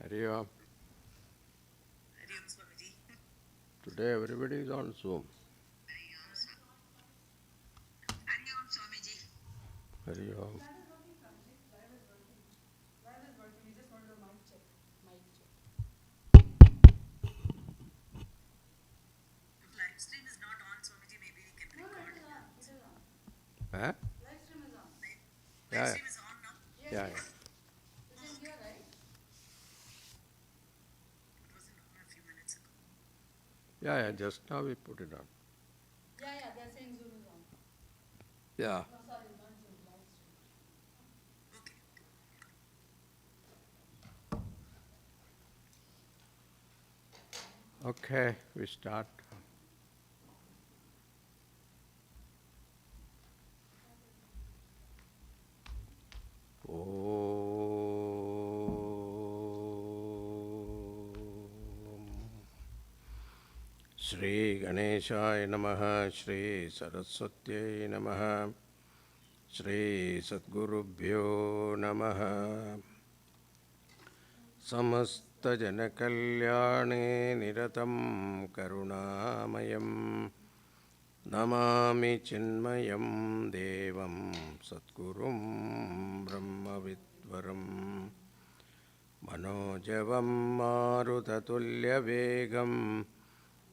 Hari Om. Hari Om, Swamiji. Today everybody is on Zoom. Hari Om, Swamiji. Hari Om. If live stream is not on, Swamiji, maybe we can record. Huh? Live Yeah, stream is on now. yeah. It wasn't on a few minutes ago. Yeah, just now we put it on. They're saying Zoom is on. Yeah. No, sorry, not Zoom, live stream. Okay, we start. Shri Ganeshaya Namaha, Shri Saraswatyai Namaha, Shri Sadgurubhyo Namaha. Samasta Janakalyane Niratam Karunamayam Namami Chinmayam Devam Satgurum Brahmavidvaram Manojavam Marutatulya Vegam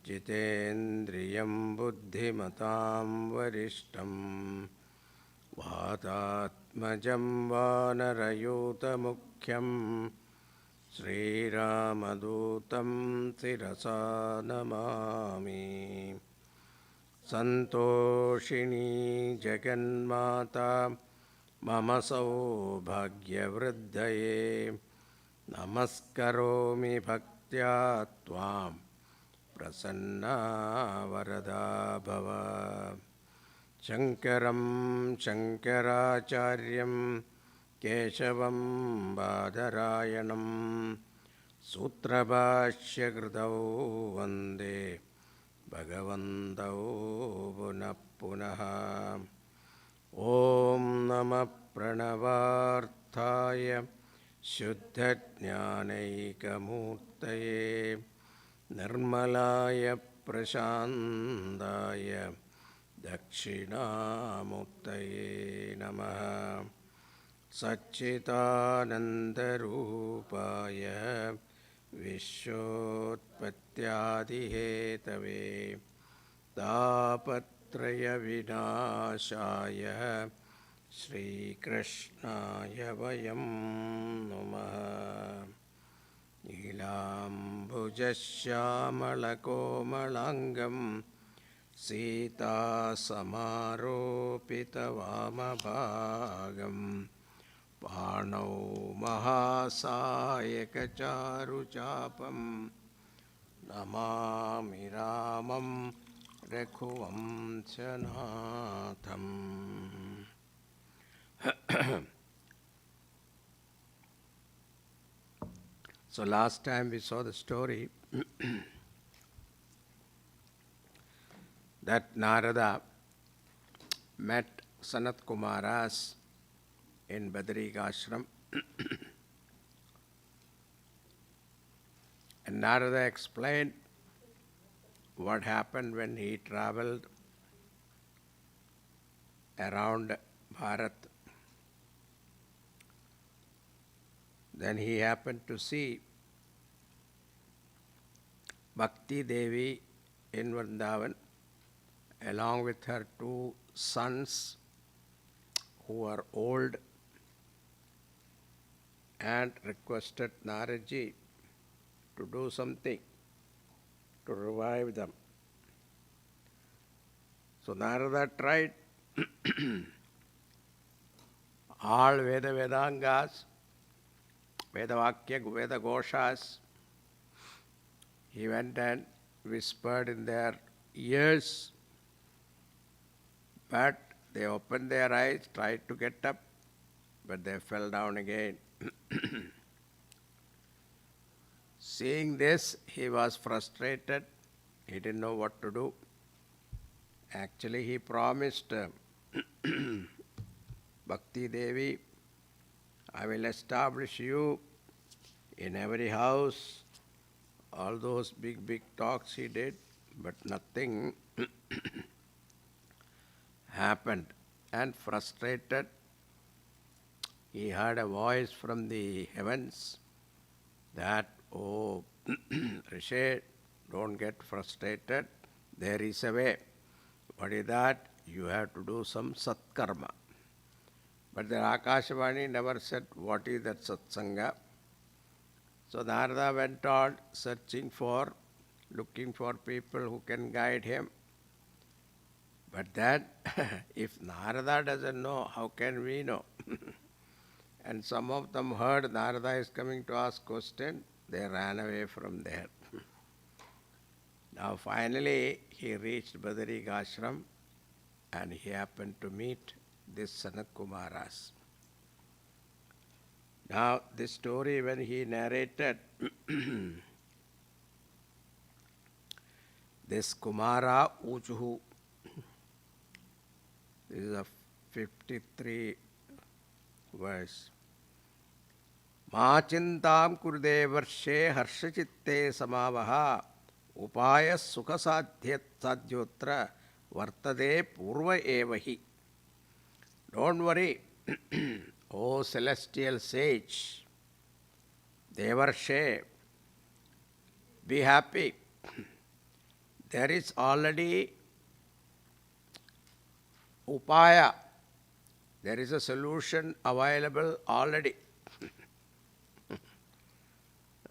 Jitendriyam Buddhimatam Varishtam Vatatmajam Vanarayuta Mukhyam Sri Ramadutam Sirasa Namami Santoshini Jaganmata Mama Saubhagyavriddhaye Namaskaromi Bhaktya Tvam Prasanna Varada Bhava Shankaram Shankaracharyam Keshavam Badarayanam Sutrabhashya Kritau Vande Bhagavantau Punah Punaha Om Namah Pranavarthaya Shuddha Jnanaikamurtaye Nirmalaya Prashandaya Dakshinamurtaye Namaha Satchitanandarupaya Vishwotpattyadihetave Tapatraya Vinashaya Sri Krishnaya Vayam Namaha Nilambujasyamalakomalangam Sita Samaropita Vamabhagam Panau Mahasayaka Charuchapam Namami Ramam Rekhuvam Chanatham. So last time we saw the story that Narada met Sanat Kumaras in Badrika Ashram. And Narada explained what happened when he traveled around Bharat. Then he happened to see Bhakti Devi in Vrindavan along with her two sons who are old, and requested Naraji to do something to revive them. So Narada tried all Vedangas, Vedavakya, Veda Goshas. He went and whispered in their ears, but they opened their eyes, tried to get up, but they fell down again. Seeing this, he was frustrated. He didn't know what to do. Actually, he promised Bhakti Devi, I will establish you In every house, all those big, big talks he did, but nothing happened. And frustrated, he heard a voice from the heavens that, oh, Rishi, don't get frustrated. There is a way. What is that? You have to do some satkarma. But the Akashvani never said what is that satsanga. So Narada went on searching for, looking for people who can guide him. But then, if Narada doesn't know, how can we know? And some of them heard Narada is coming to ask question, they ran away from there. Now finally, he reached Badarika Ashram and he happened to meet this Sanat Kumaras. Now, this story when he narrated, this Kumara Uchuhu, this is a 53 verse. Machintam kurde varshe harshachitte samavaha upaya sukha sadhyotra vartade purva evahi. Don't worry, O celestial sage, Devarshe, be happy. There is already upaya. There is a solution available already.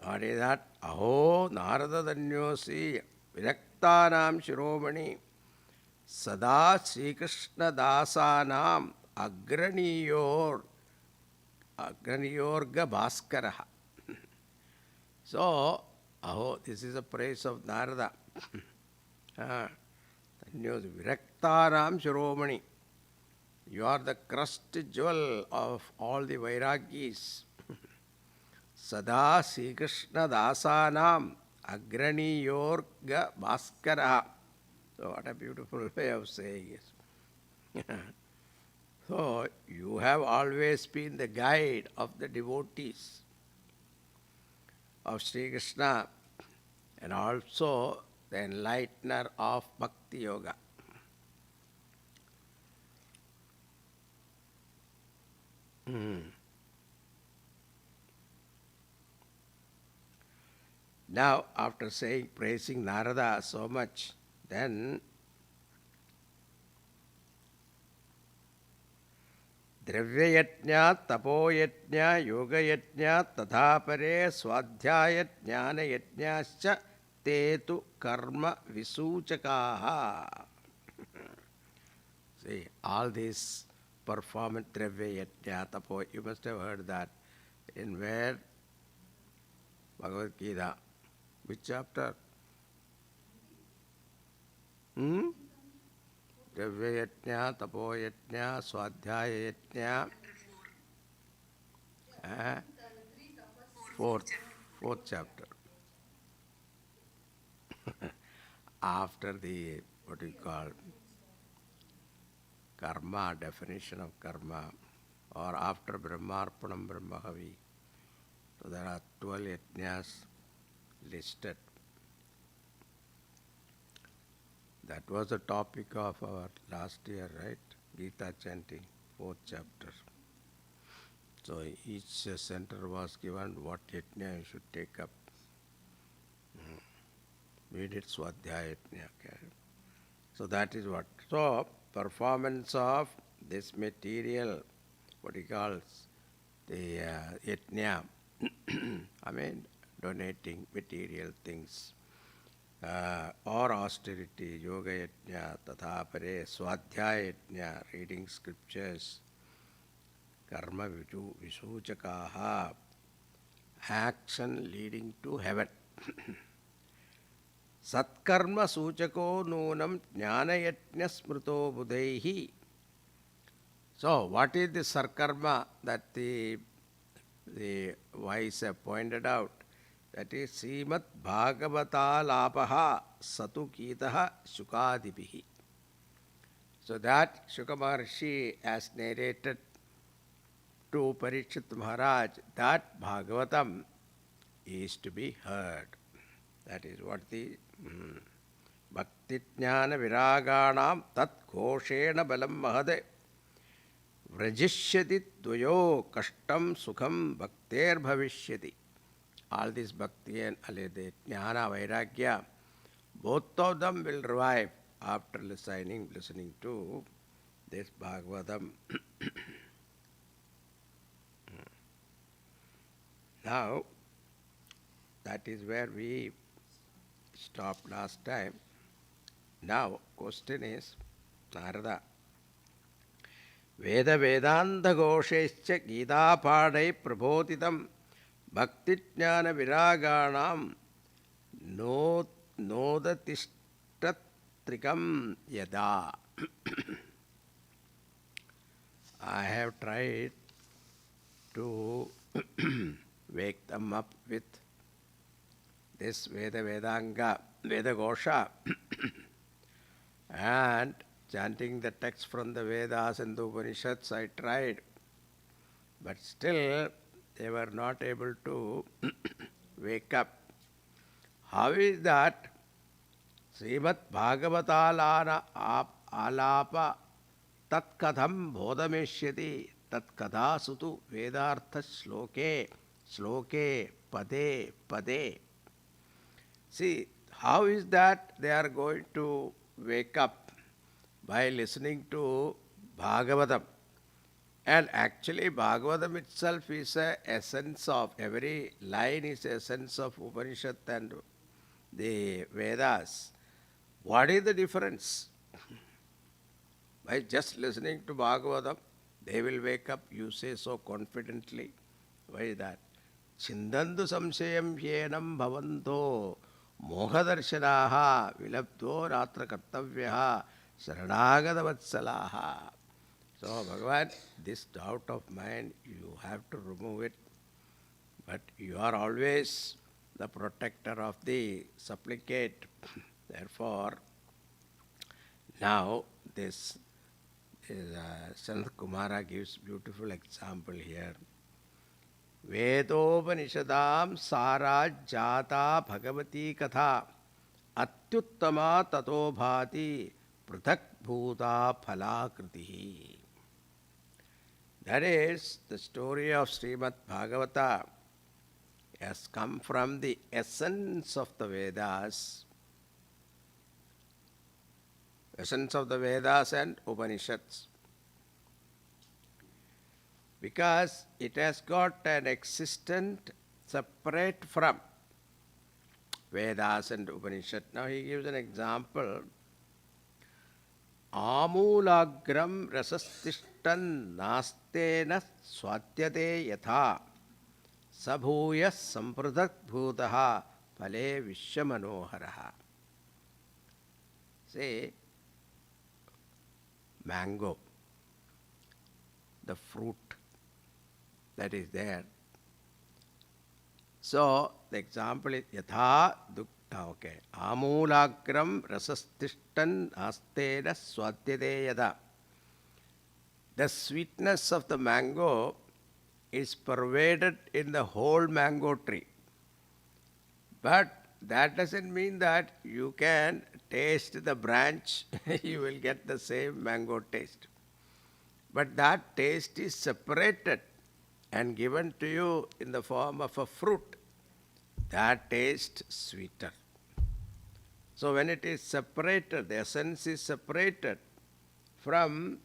What is that? Aho Narada Danyosi Viraktanam Shiromani Sada Sri Krishna Dasanam Agraniyorga Bhaskaraha. So, aho, this is a praise of Narada. Danyosi Viraktanam Shiromani. You are the crust jewel of all the Vairagis. Sada Sri Krishna Dasanam Agrani Yorga Bhaskara. So what a beautiful way of saying it. So you have always been the guide of the devotees of Sri Krishna and also the enlightener of Bhakti Yoga. Now, after praising Narada so much, then Dravyayatnya, Tapoyatnya, Yogayatnya, Tadhapare, Swadhyaya, Jnana Yatnyascha, Tetu Karma Visuchakaha. See, all these performance Dravyayatnya, Tapo, you must have heard that. In where? Bhagavad Gita. Which chapter? Dravyayatnya, Tapoyatnya, Swadhyayatnya. Fourth chapter. After the, what you call, karma, definition of karma, or after Brahmarpanam Brahmahavi. So there are 12 yajnas listed. That was the topic of our last year, right? Gita chanting, 4th chapter. So each center was given what yajna you should take up. We did Swadhyaya yajna. Okay. So that is what. So performance of this material, what he calls the yajna, I mean donating material things. Or austerity, yoga yajna, tathapare, swadhyaya yajna, reading scriptures, karma visuchakaha, action leading to heaven. Satkarma suchako nunam jnana yajna smrito budhaihi. So, what is the sarkarma that the wise have pointed out? That is Srimad Bhagavatam Satu Kitaha Shukadipihi. So that Shuka Maharshi has narrated to Parikshit Maharaj that Bhagavatam is to be heard. That is what the Bhakti Jnana Viraganam Tat Ghoshena Balam Mahade Vrajishyati Dvayo Kashtam Sukham Bhakter Bhavishyati. All this Bhakti and the Jnana Vairagya, both of them will revive after listening to this Bhagavatam. Now, that is where we stopped last time. Now, question is, Narada, Veda Vedanta Goshescha Gita Padai Prabodhitam Bhakti Jnana Viraganam Nodatistatrikam Yada. I have tried to wake them up with this Veda Vedanga, Veda Gosha, and chanting the text from the Vedas and the Upanishads. I tried, but still they were not able to wake up. How is that? Srimad Bhagavatalana alapa tat katham bodhameshyati tat katha sutu vedartha shloke pade. See, how is that they are going to wake up? By listening to Bhagavatam. And actually Bhagavatam itself is a essence of, every line is essence of Upanishad and the Vedas. What is the difference? By just listening to Bhagavatam, they will wake up, you say so confidently. Why is that? Chindandu samsayam hyenam bhavanto mohadarshanaha vilabdho ratra kartavyaha saranagada vatsalaha. So Bhagavan, this doubt of mine, you have to remove it. But you are always the protector of the supplicate. Therefore, now this Sanat Kumara gives beautiful example here. Vedopanishadam sara jata bhagavati katha atyuttama tato bhati prathak bhuta phalakriti. That is, the story of Srimad Bhagavata has come from the essence of the Vedas, and Upanishads. Because it has got an existence separate from Vedas and Upanishad. Now he gives an example. Amulagram rasastishtan nastena swatyate yatha sabhuya sampradak bhutaha phale vishwamanoharaha. Say, mango, the fruit that is there. So, the example is yatha dukta, okay. Amulagram rasastishtan astena swatyate yada. The sweetness of the mango is pervaded in the whole mango tree. But that doesn't mean that you can taste the branch, you will get the same mango taste. But that taste is separated and given to you in the form of a fruit. That taste sweeter. So when it is separated, the essence is separated from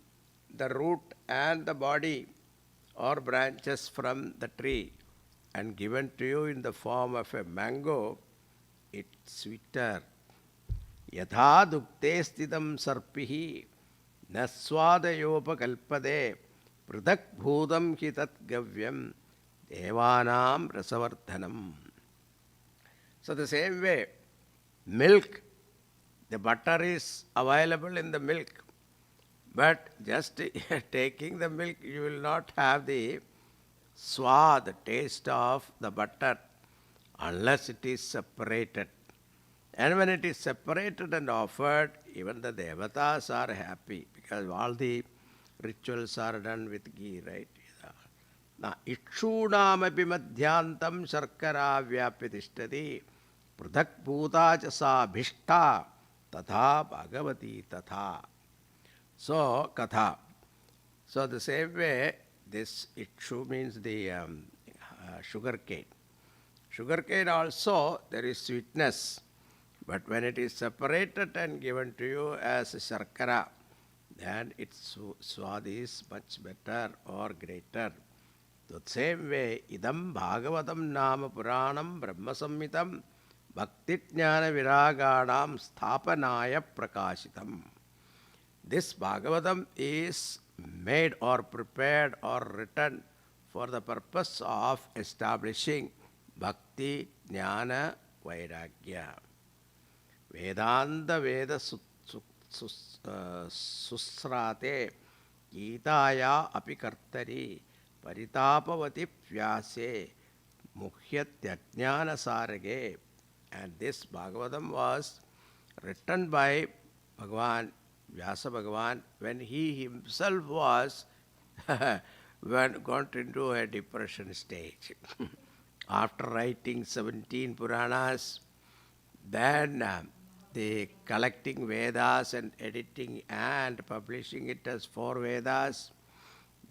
the root and the body or branches from the tree and given to you in the form of a mango, it's sweeter. Yatha dukte stidam sarpihi naswadayopakalpade pradak bhudam hitat gavyam devanam rasavardhanam. So the same way, milk, the butter is available in the milk, but just taking the milk, you will not have the swad, the taste of the butter, unless it is separated. And when it is separated and offered, even the devatas are happy, because all the rituals are done with ghee, right? Na ikshunamapi madhyantam sharkara vyapyatishthati pruthak bhuta cha sa bhishta tatha bhagavati tatha. So, katha. So, the same way, this ikshu means the sugar cane. Sugar cane also, there is sweetness. But when it is separated and given to you as sharkara, then its swad is much better or greater. The same way, idam bhagavatam nama puranam brahma samhitam bhakti jnana viraganam sthapanaya prakashitam. This Bhagavatam is made or prepared or written for the purpose of establishing bhakti, jnana, vairagya. Vedanta Veda susrate Gitaya apikartari paritapavati vyase muhyatyajnana sarage. And this Bhagavatam was written by Bhagavan, Vyasa Bhagavan, when he himself was gone into a depression stage. After writing 17 Puranas, then the collecting Vedas and editing and publishing it as 4 Vedas,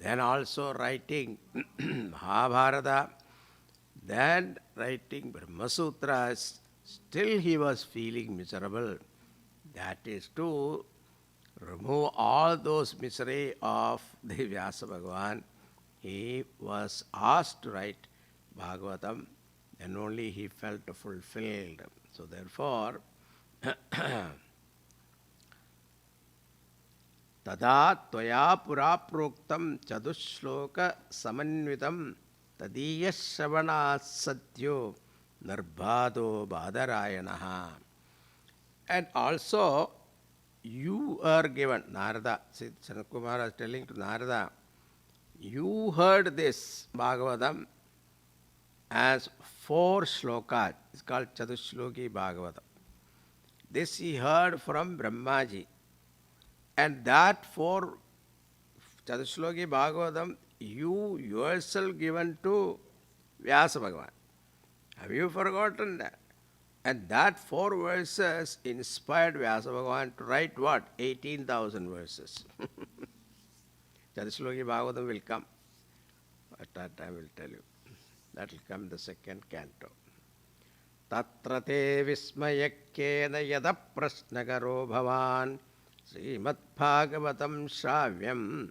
then also writing Mahabharata, then writing Brahma Sutras, still he was feeling miserable. That is to remove all those misery of the Vyasa Bhagavan. He was asked to write Bhagavatam, and only he felt fulfilled. So therefore, tada tvaya pura proktam chadushloka samanvitam tadiya shravana satyo narbhado badarayanaha. And also, you are given, Narada, Sanat Kumara is telling to Narada, you heard this Bhagavatam as 4 shlokas. It's called Chadushloki Bhagavatam. This he heard from Brahmaji. And that 4 Chadushloki Bhagavatam, you yourself given to Vyasa Bhagavan. Have you forgotten that? And that 4 verses inspired Vyasa Bhagavan to write what? 18,000 verses. Chadushloki Bhagavatam will come. At that time I will tell you. That will come the 2nd canto. Tatra te vismayakkena yada prasnagaro bhavan Srimad Bhagavatam shravyam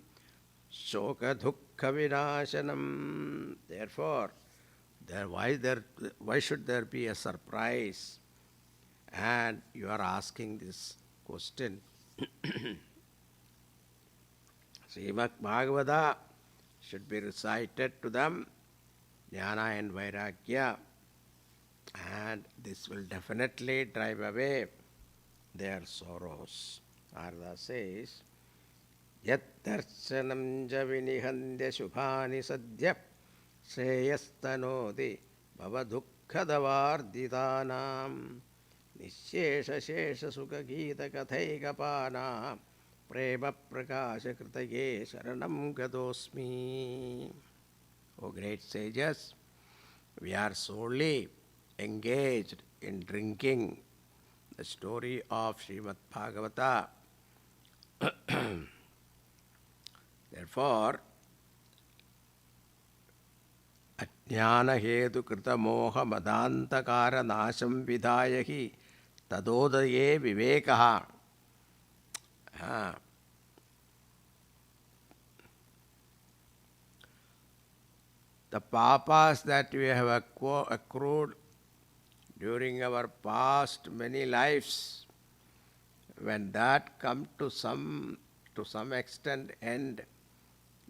shoka dukkha vinashanam. Therefore, why should there be a surprise? And you are asking this question. Srimad Bhagavata should be recited to them, jnana and vairagya, and this will definitely drive away their sorrows. Narada says, Yat darshanam ja vinihandya shubhani sadhya Sreyastanodi bhavadukkadavarditanam Nishesha shesha sukha gita kathaikapana Prema prakasha kritaye sharanam gadosmi. O great sages, we are solely engaged in drinking the story of Srimad Bhagavata. Therefore, Ajnana hetu krita moha madantakara nasham vidhayahi tadodaye vivekaha. The papas that we have accrued during our past many lives, when that come to some extent end,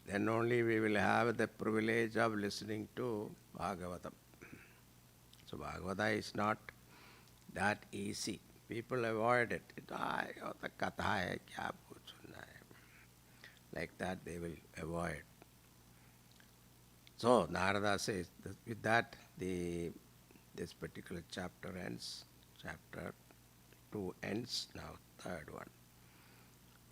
then only we will have the privilege of listening to Bhagavatam. So Bhagavata is not that easy. People avoid it. Like that they will avoid. So Narada says, with that this particular chapter ends. Chapter 2 ends now, 3rd one.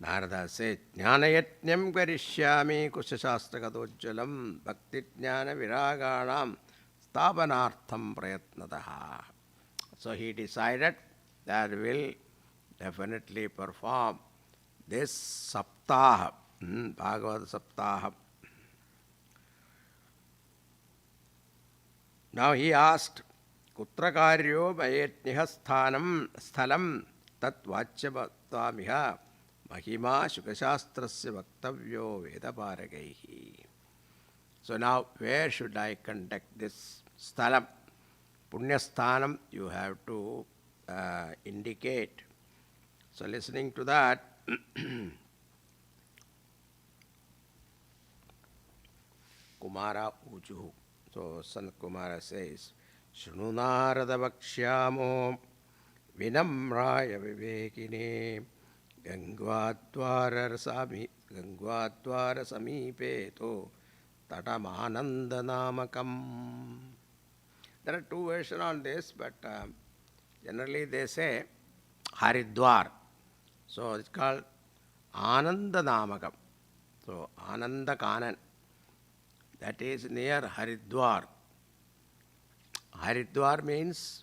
Narada said, Jnanayatnyam karishyami kushashtrakatojjalam bhakti jnana viraganam sthapanartham prayatnataha. So he decided that will definitely perform this saptaha, Bhagavad saptaha. Now he asked, Kutra karyo mayetniha sthalam tat vachyavatamiha mahima shukashastrasya vaktavyo vedaparagaihi. So now where should I conduct this sthalam? Punyasthanam you have to indicate. So listening to that, Kumara Ujuhu. So Sanat Kumara says, Shunu Narada Vakshyamo Vinamraya Vivekine Gangvadvara Samipeto Tatamananda Namakam. There are two versions on this, but generally they say Haridwar. So it's called Ananda Namakam. So Ananda Kanan. That is near Haridwar. Haridwar means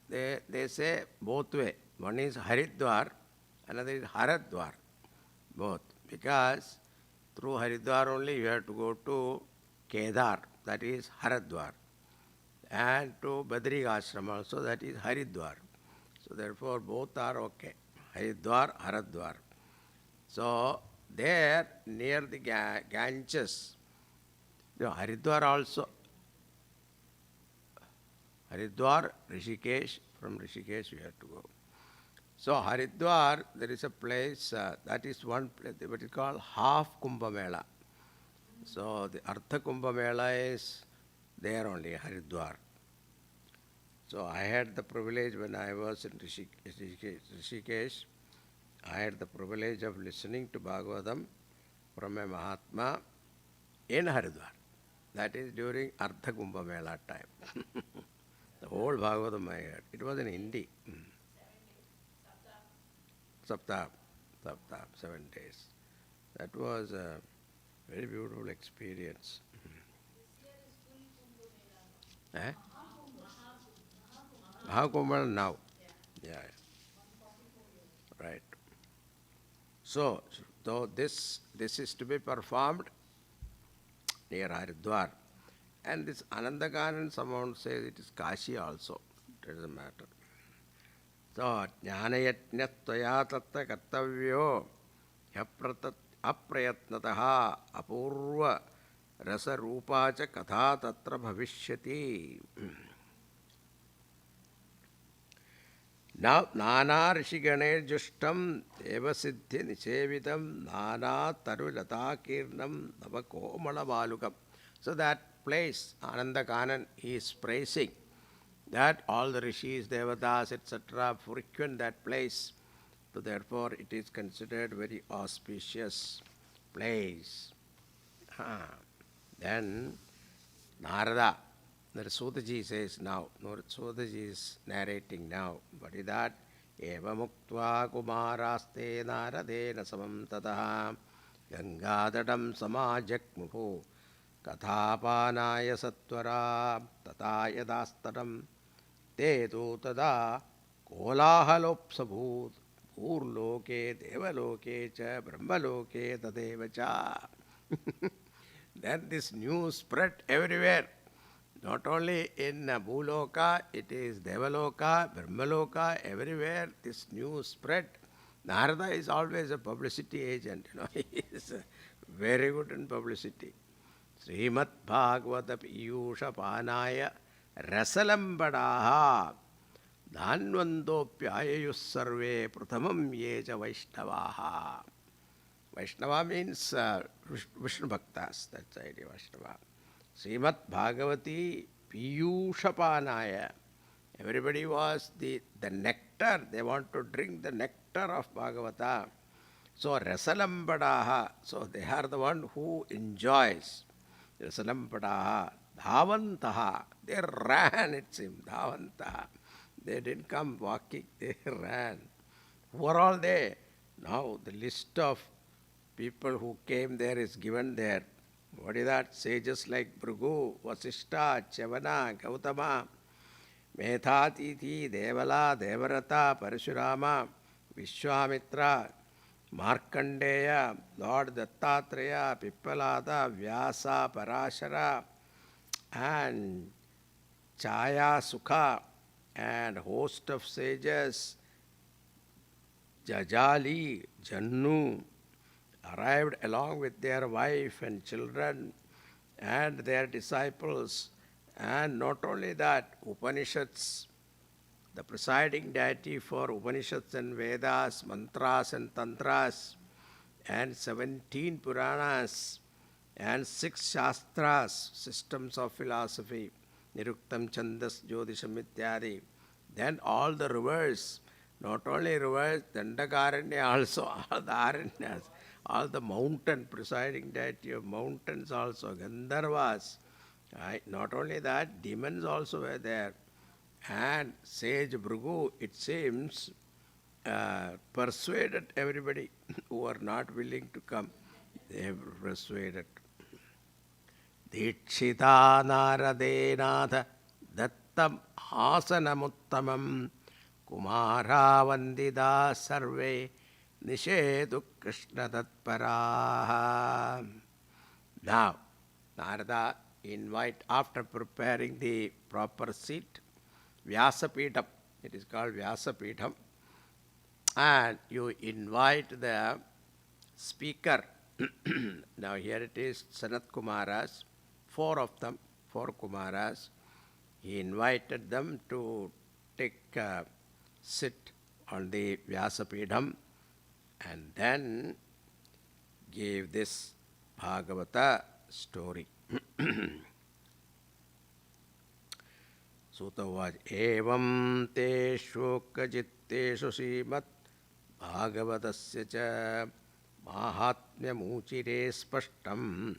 they say both way. One is Haridwar, another is Haradwar. Both. Because through Haridwar only you have to go to Kedar, that is Haradwar. And to Badri Ashram also, that is Haridwar. So therefore both are okay. Haridwar, Haradwar. So there near the Ganges, Haridwar also. Haridwar, Rishikesh, from Rishikesh we have to go. So Haridwar, there is a place, that is one place, what is called half Kumbh Mela. So the Artha Kumbh Mela is there only, Haridwar. So I had the privilege when I was in Rishikesh, I had the privilege of listening to Bhagavatam from a Mahatma in Haridwar. That is during Artha Kumbh Mela time. The whole Bhagavatam I heard. It was in Hindi. Saptah, 7 days. That was a very beautiful experience. Mahakumbh now. Yeah. Right. So this is to be performed near Haridwar. And this Anandakanan, someone says it is Kashi also. It doesn't matter. So, Jnanayatnya tvaya tatta kartavyo aprayatnataha apurva rasa rupacha katha tatra bhavishyati. Now, Nana Rishigane Justam Eva Siddhi Nisevitam Nana Tarulata Kirnam Navakomala Balukam. So that place, Anandakanan, he is praising that all the rishis, devatas, etc. frequent that place. So therefore it is considered very auspicious place. Then Narada, Sutaji says now, Sutaji is narrating now, what is that? Eva muktva kumaraste naradena samam tataha gangadadam samajakmuhu kathapanaya satvara tata yadastaram te tu tada kolahalopsabhut purloke devaloke cha brahmaloke tadeva cha. Then this news spread everywhere. Not only in Bhuloka, it is Devaloka, Brahmaloka, everywhere this news spread. Narada is always a publicity agent, he is very good in publicity. Srimad Bhagavatam Piyusha Panaya Rasalambadaha Dhanvandopyayayus sarve prathamam yeja Vaishnavaha. Vaishnava means Vishnu Bhaktas, that's the idea, Vaishnava. Srimad Bhagavati Piyushapanaya. Everybody was the nectar. They want to drink the nectar of Bhagavata. So Rasalambadaha. So they are the one who enjoys. Rasalambadaha. Dhavantaha. They ran, it seems. Dhavantaha. They didn't come walking, they ran. Who are all they? Now the list of people who came there is given there. What is that? Sages like Bhrigu, Vasishta, Chavana, Gautama, Methatiti, Devala, Devarata, Parashurama, Vishwamitra, Markandeya, Lord Dattatreya, Pippalada, Vyasa, Parashara, and Chaya Sukha, and host of sages, Jajali, Jannu, arrived along with their wife and children and their disciples. And not only that, Upanishads, the presiding deity for Upanishads and Vedas, mantras and tantras, and 17 Puranas, and 6 Shastras, systems of philosophy, Niruktam, Chandas, Jyotisham, Ityadi. Then all the rivers, not only rivers, Dandakaranya also, all the Aranyas, all the mountain, presiding deity of mountains also, Gandharvas. Right? Not only that, demons also were there. And sage Bhrigu, it seems, persuaded everybody who were not willing to come. They have persuaded. Dikshita Naradenatha Dattam Asanamuttamam Kumara Vandida Sarve Nishedu Krishna Tatparaha. Now, Narada invite, after preparing the proper seat, Vyasapeetham, it is called Vyasapeetham, and you invite the speaker. Now here it is, Sanat Kumaras, 4 of them, 4 Kumaras. He invited them to take a sit on the Vyasapeetham and then gave this Bhagavata story. Sutavad evam te shokajitteshu Srimad Bhagavatasya cha Mahatmyamuchire spashtam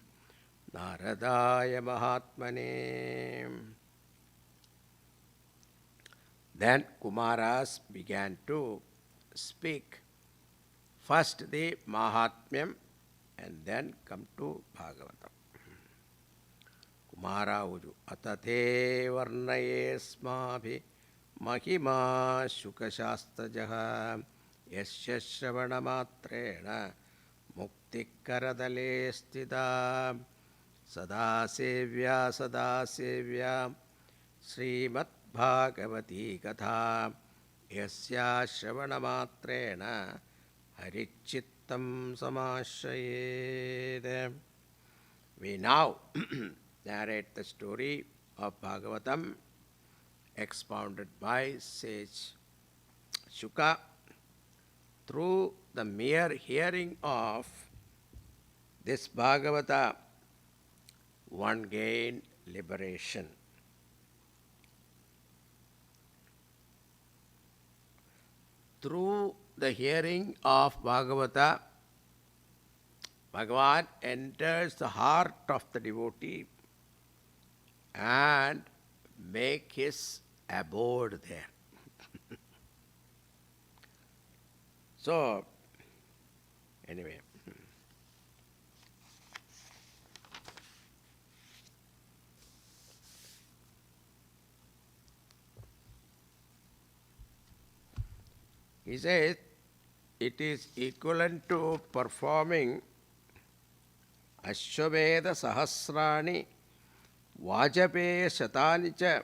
Naradaya Mahatmane. Then Kumaras began to speak. First the Mahatmyam and then come to Bhagavatam. Kumara Uju Atate Varnaye Smabhi Mahima Shukasastajaha Yasya Shravana Matrena Muktikaradale Stida Sadasevya Sadasevya Srimad Bhagavati Katha Yasya Shravana Matrena Harichittam Samashayed. We now narrate the story of Bhagavatam expounded by sage Shuka. Through the mere hearing of this Bhagavata, one gained liberation. Through the hearing of Bhagavata, Bhagavan enters the heart of the devotee and make his abode there. So, anyway. He says, it is equivalent to performing Ashwamedha Sahasrani Vajapeya Shatani cha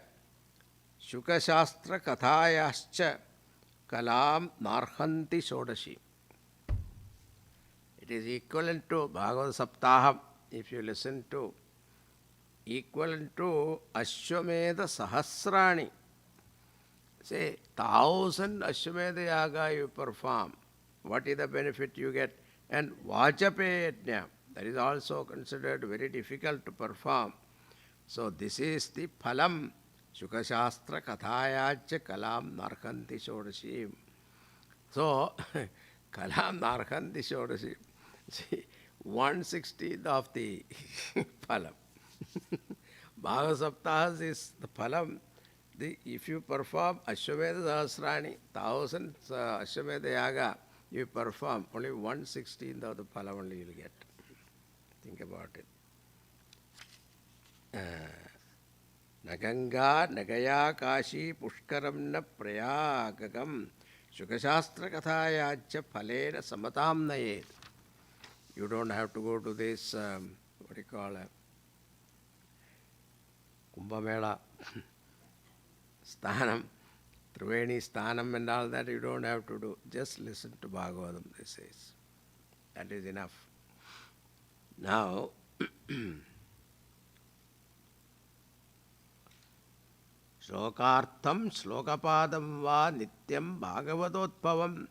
Shukashastra Kathayascha Kalam Narhanti Shodashi. It is equivalent to Bhagavad Saptaham, if you listen to, equivalent to Ashwamedha Sahasrani. Say, 1,000 Ashwamedha Yaga you perform. What is the benefit you get? And Vajapeya Yajna, that is also considered very difficult to perform. So this is the phalam. Shukashastra Kathayacha Kalam Narkanti Shodashi. So, Kalam Narkanti Shodashi. See, 1/16 of the phalam. Bhagavad Saptahas is the phalam. If you perform Ashwamedha Sahasrani, 1,000 Ashwamedha Yaga, you perform, only 1/16 of the phala only you'll get. Think about it. Naganga, Nagaya, Kashi, Pushkaram, na Prayagagam, Shukashastra Kathayacha, Palena, Samatam Nayed. You don't have to go to this, what do you call it, Kumbh Mela, Sthanam, Triveni Sthanam and all that, you don't have to do. Just listen to Bhagavatam, this says. That is enough. Now, Shlokartham Shlokapadam va Nityam Bhagavatotpavam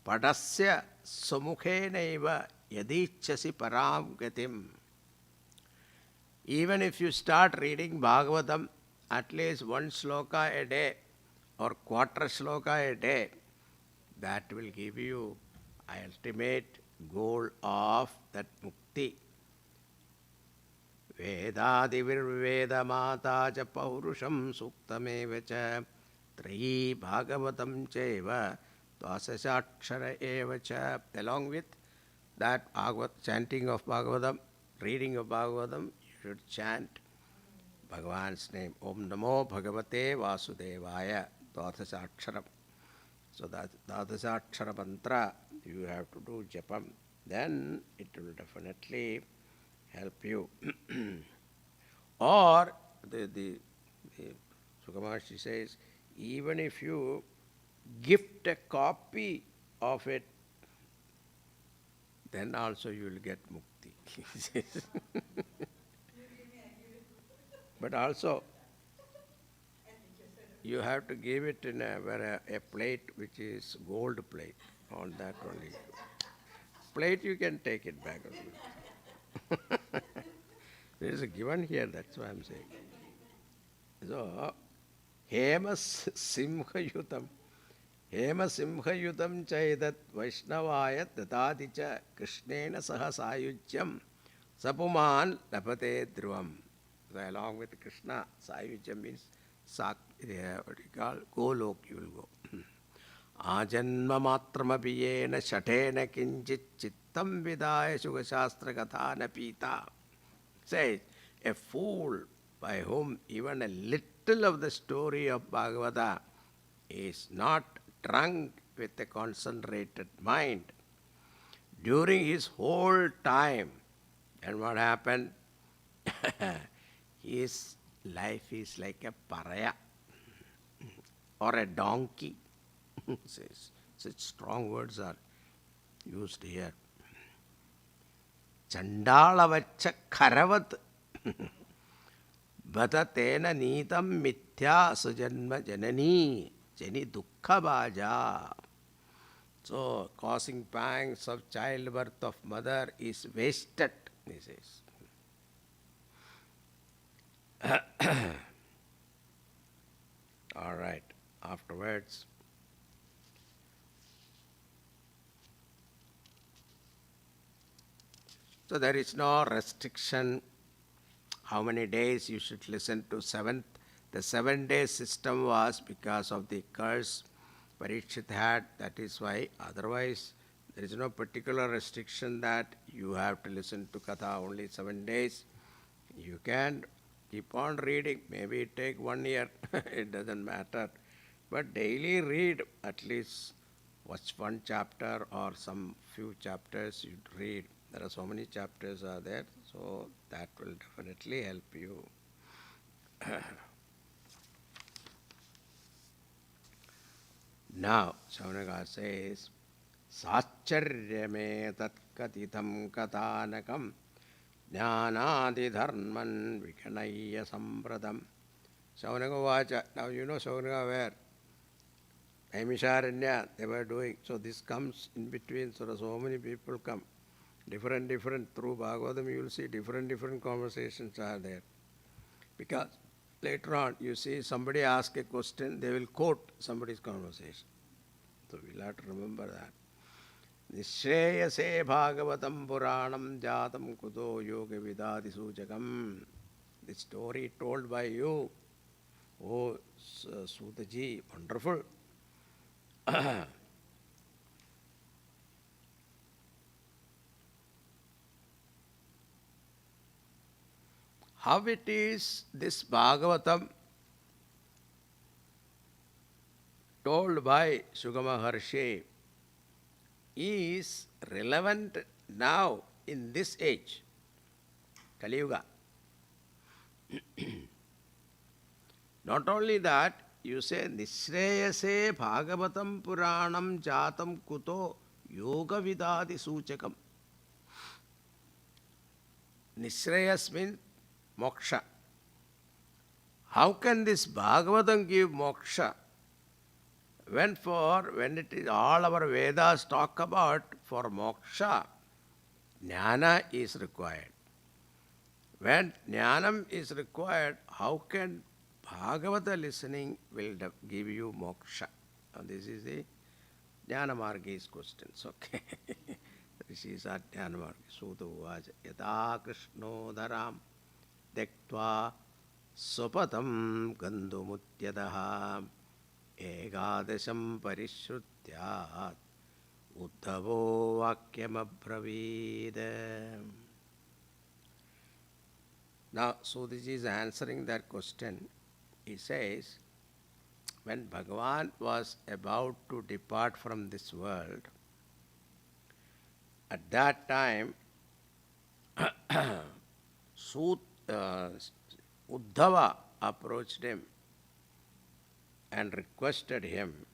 Padasya Samukhenaiva Yadichasi Param Gatim. Even if you start reading Bhagavatam at least one shloka a day or quarter shloka a day, that will give you ultimate goal of that mukti. Vedadivirveda mata cha paurusham suktameva cha trayi bhagavatam cheva dvasashakshara eva cha. Along with that chanting of Bhagavatam, reading of Bhagavatam, you should chant Bhagavan's name. Om Namo Bhagavate Vasudevaya Dvadashaksharam. So that Dvadasakshara mantra you have to do japam. Then it will definitely help you. Or the Sukamaharshi says, even if you gift a copy of it, then also you will get mukti. But also, you have to give it in a plate which is gold plate. On that only. Plate you can take it back. There is a given here, that's why I'm saying. So, Hema Simhayutam. Hema Simhayutam Chaidat Vaishnavaya Tatadicha Krishnena Saha Sayujyam Sapuman Lapate Dhruvam. So, along with Krishna, Sayujyam means what you call Golok, you will go. Ajanma matramapiyena shatena kinchit chittam vidaya sugashastra kathana pita. Says, a fool by whom even a little of the story of Bhagavata is not drunk with a concentrated mind during his whole time. And what happened? His life is like a paraya or a donkey. Says, such strong words are used here. Chandalavacha karavat Bhatatena nitam mithya sujanma janani jani dukkha bhaja. So, causing pangs of childbirth of mother is wasted, he says. All right, afterwards. So there is no restriction how many days you should listen to seventh. The 7-day system was because of the curse Parikshit had, that is why. Otherwise, there is no particular restriction that you have to listen to Katha only 7 days. You can keep on reading, maybe it take 1 year, it doesn't matter. But daily read at least watch one chapter or some few chapters you read. There are so many chapters are there, so that will definitely help you. Now, Shaunaka says, Sacharyame tat katitam katanakam jnanadi dharman vikanaya sampradam. Shaunaka vacha. Now you know Shaunaka where? Naimisharanya, they were doing. So this comes in between, so many people come. Different, through Bhagavatam you will see different conversations are there. Because later on you see somebody ask a question, they will quote somebody's conversation. So we'll have to remember that. Nishreyase Bhagavatam Puranam Jatam Kuto Yoga Vidadi Sujakam. The story told by you, oh Sutaji, wonderful. how it is this Bhagavatam told by Sugama Maharshi is relevant now in this age, Kali Yuga. Not only that, you say Nishreyase Bhagavatam Puranam Jatam Kuto Yoga Vidadi Suchakam. Nishreyas means moksha. How can this Bhagavatam give moksha? When it is all our Vedas talk about for moksha, jnana is required. When jnanam is required, how can Bhagavata listening will give you moksha? Now this is the Jnana Margi's questions. Okay. Rishis are Jnana Margi. Suta uvaja yata Krishno dharam dektva sopatam gandumutyadaha egadasham parishrutyat uddhavo vakyamabhravid. Now, Sudiji is answering that question. He says, when Bhagavan was about to depart from this world, at that time, Uddhava approached him and requested him.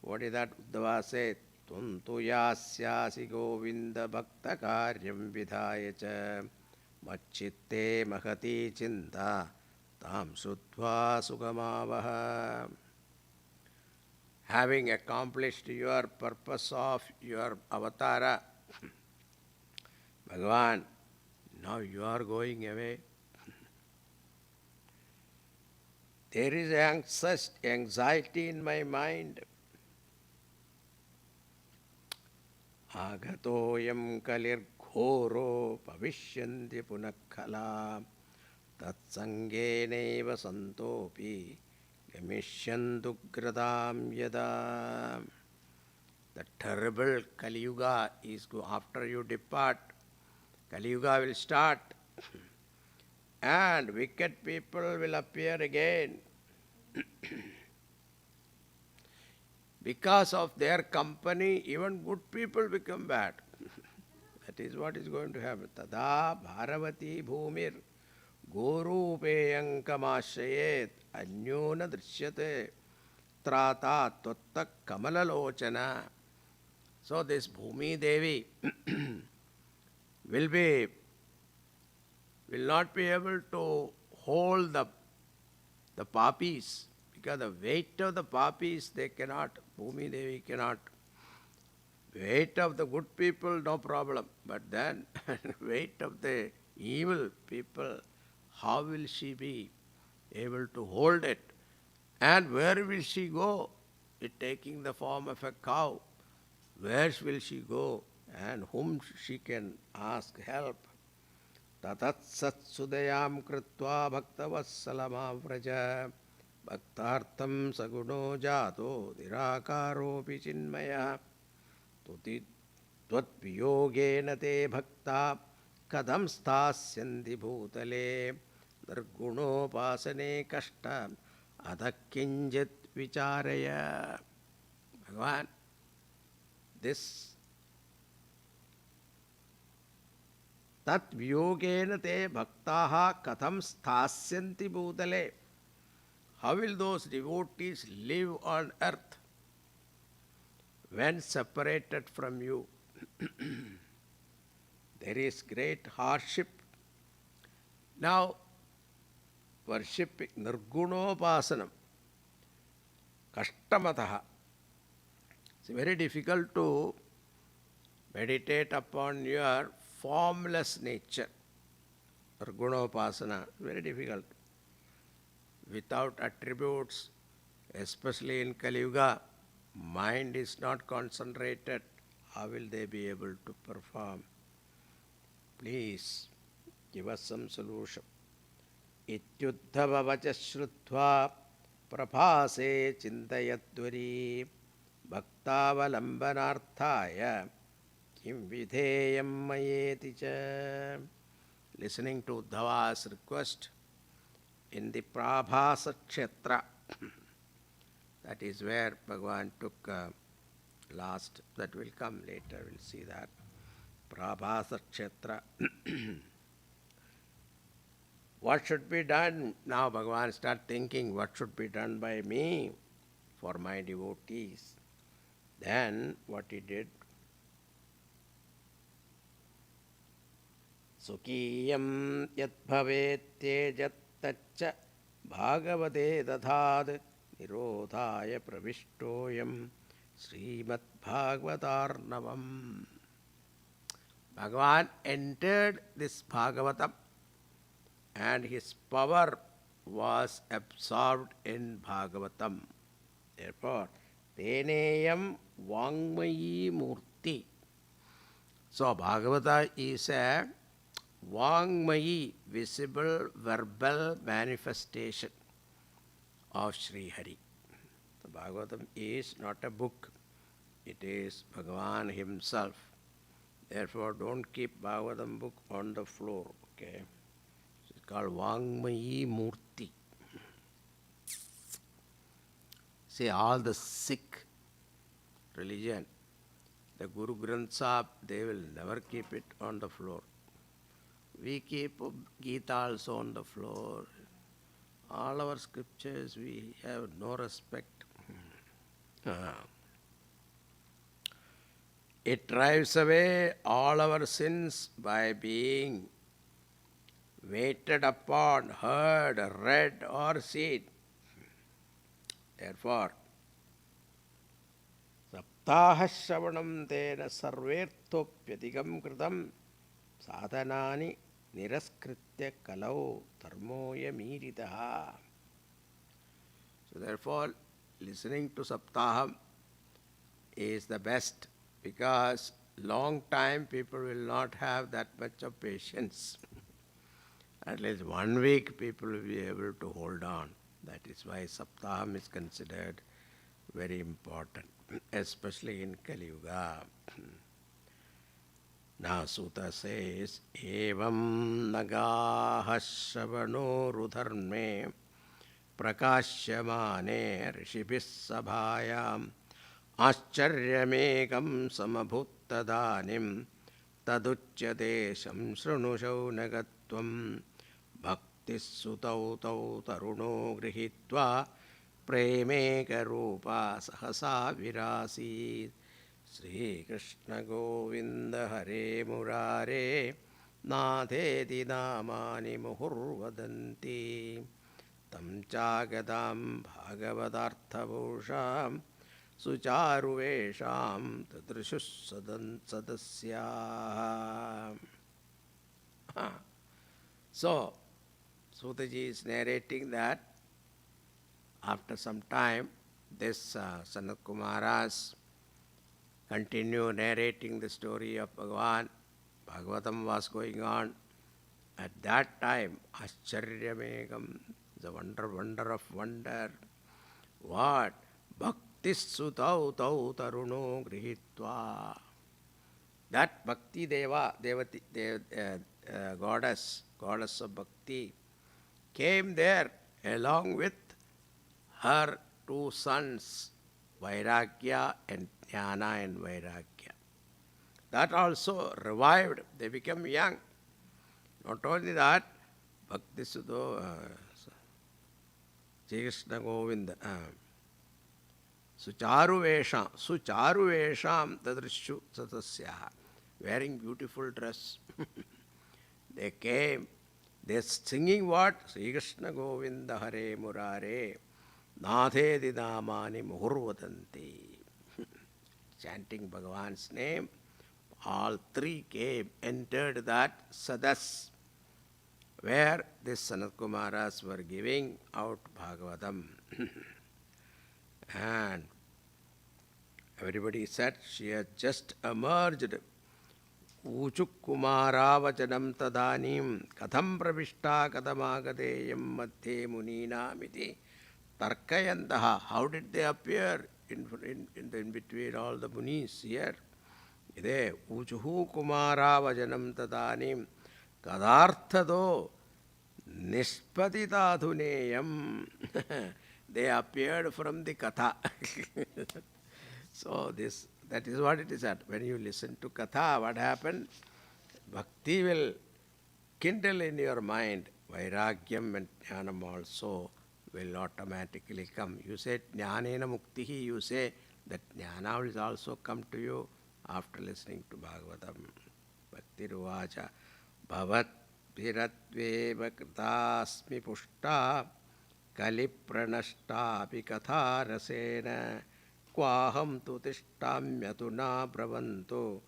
What is that Uddhava said? Tuntu yasyasi govinda bhakta karyam vidhaya cha machitte mahati chinta tam sutva sugamavaha. Having accomplished your purpose of your avatara, Bhagavan, now you are going away. There is anxiety in my mind. Agatoyam kalir ghoro pavishyanti punakhala tatsangeneva santopi gamishyantu gradam yada. The terrible Kali Yuga is after you depart. Kali Yuga will start and wicked people will appear again. Because of their company, even good people become bad. That is what is going to happen. Tada bharavati bhumir gorupeyam kamashayet anyona drishyate trata tvatta kamalalochana. So this Bhumi Devi will not be able to hold the papis, because the weight of the papis they cannot, Bhumi Devi cannot. Weight of the good people, no problem. But then weight of the evil people, how will she be able to hold it? And where will she go? It taking the form of a cow. Where will she go? And whom she can ask help? Tatat sat sudayam kritva bhaktavassalama vraja bhaktartam saguno jato dhirakaro Chinmaya tuti tvat viyogena te bhakta kadam sthasyanti bhutale nirguno pasane kashta adhakinjit vicharaya. Bhagavan, this tat vyogena te bhaktaha katham sthasyanti bhutale. How will those devotees live on earth when separated from you? There is great hardship. Now, worshipping nirgunopasanam, kashtamataha. It's very difficult to meditate upon your formless nature. Nirgunopasana, very difficult. Without attributes, especially in Kali Yuga, mind is not concentrated. How will they be able to perform? Please give us some solution. Ityuddhava vacha shrutva prabhase chintayadvari bhaktavalambanarthaya kim vidheyam mayeti cha. listening to Uddhava's request in the Prabhasa Kshetra. That is where Bhagavan took last, that will come later, we'll see that. Prabhasa Kshetra. What should be done? Now Bhagavan start thinking, what should be done by me for my devotees? Then what he did, Sukiyam yat bhavet tejat taccha bhagavate dadhad nirodhaya pravishtoyam Srimad Bhagavatarnavam. Bhagavan entered this Bhagavatam and his power was absorbed in Bhagavatam. Therefore, Teneyam Vangmayi Murti. So, Bhagavata is a Vangmayi, visible verbal manifestation of Sri Hari. The Bhagavatam is not a book, it is Bhagavan himself. Therefore, don't keep Bhagavatam book on the floor, okay? It's called Vangmayi Murti. See, all the Sikh religion, the Guru Granth Sahib, they will never keep it on the floor. We keep Gita also on the floor. All our scriptures, we have no respect. It drives away all our sins by being waited upon, heard, read, or seen. Therefore, Saptaha Shravanam Tena Sarvertopyatikam Kritam Sadhanani Niraskritya Kalau Dharmoya Miritaha. So therefore, listening to Saptaham is the best, because long time people will not have that much of patience. At least 1 week people will be able to hold on. That is why Saptaham is considered very important, especially in Kali Yuga. Now Sutta says, Evam nagaha shavano rudharme prakashyamane rishibhis sabhayam Ascharyamegham samabhuttadanim taduchyate samshrunushav nagatvam bhaktis sutau tau taruno grihitva premeka rupa sahasa virasi Sri Krishna Govinda Hare Murare Nadheti namani muhurvadanti tam chagadam bhagavatarthabhusham Sucharuvesham tadrishus sadasya. So, Sutaji is narrating that after some time, this Sanat Kumaras continue narrating the story of Bhagavan. Bhagavatam was going on. At that time, Ascharyamegham, the wonder of wonder. What? Sutau tau taruno grihitva. That Bhakti Deva, goddess of Bhakti, came there along with her 2 sons, Vairagya and Jnana and Vairagya. That also revived, they became young. Not only that, Bhakti Sudho, Sri Krishna Govinda, Sucharuvesham tadrishu satasya, wearing beautiful dress. They came, they singing what? Sri Krishna Govinda Hare Murare Nadhe Didamani Muhurvadanti. Chanting Bhagavan's name, all 3 came, entered that sadas, where these Sanat Kumaras were giving out Bhagavatam. And everybody said she had just emerged. Uchuk Kumara Vachanam Tadanim Katham Pravishta Katamagadeyam Madhye Munina Miti Tarkayantaha. How did they appear in between all the Munis here? Ide Uchuhu Kumara Vajanam Tadanim Kadarthado Nishpaditadhuneyam. They appeared from the Katha. So that is what it is at. When you listen to Katha, what happened? Bhakti will kindle in your mind. Vairagyam and Jnanam also will automatically come. You say Jnanena Muktihi, you say that Jnana will also come to you after listening to Bhagavatam. Bhakti Ruvacha Bhavat Bhiratveva Kritasmi Pushta Kali Pranashta Pikatha Rasena Kwaham tu tishtamyatuna pravanto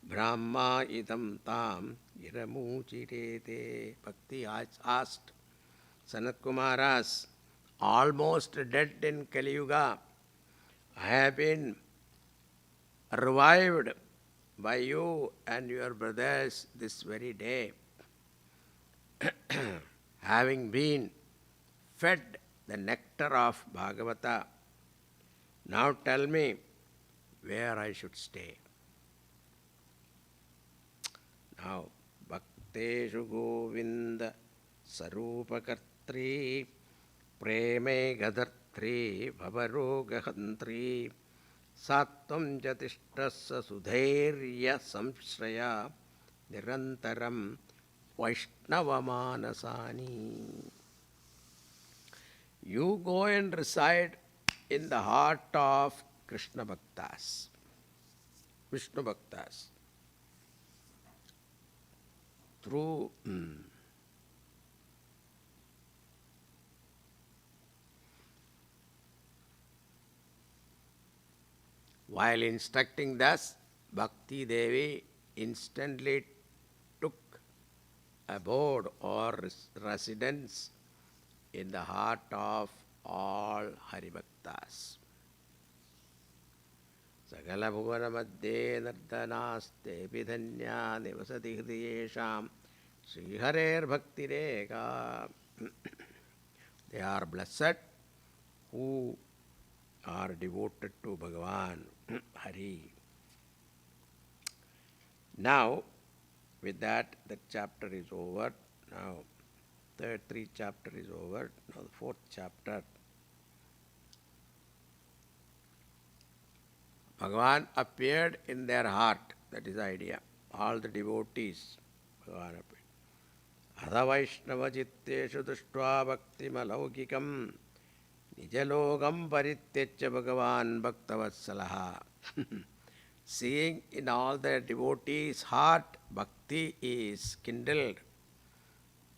Brahma idam tam iramuchirete. Bhakti asked Sanat Kumaras, almost dead in Kali Yuga, I have been revived by you and your brothers this very day, having been fed the nectar of Bhagavata. Now tell me where I should stay. Now, Bhakteshu Govinda Sarupakartri Preme Gadartri Bhavarogahantri Sattvam Jatishtrasa Sudhairya Samshraya Nirantaram Vaishnavamanasani. You go and reside in the heart of Krishna Bhaktas, Vishnu Bhaktas. Through while instructing thus, Bhakti Devi instantly took abode or residence in the heart of all Haribhaktas. Sagala Bhuvana Madhye Nardanaste Vidhanya Nivasati Hridiyesham Sri Harer Bhakti Reka. They are blessed who are devoted to Bhagavan Hari. Now, with that, the chapter is over. Now, third three chapter is over. Now, the fourth chapter. Bhagavan appeared in their heart. That is the idea. All the devotees, Bhagavan appeared. Adha Vaishnava Chitteshu Dushtva Bhakti Malaukikam Nijalogam Parityacha Bhagavan Bhaktavatsalaha. Seeing in all the devotees' heart, Bhakti is kindled.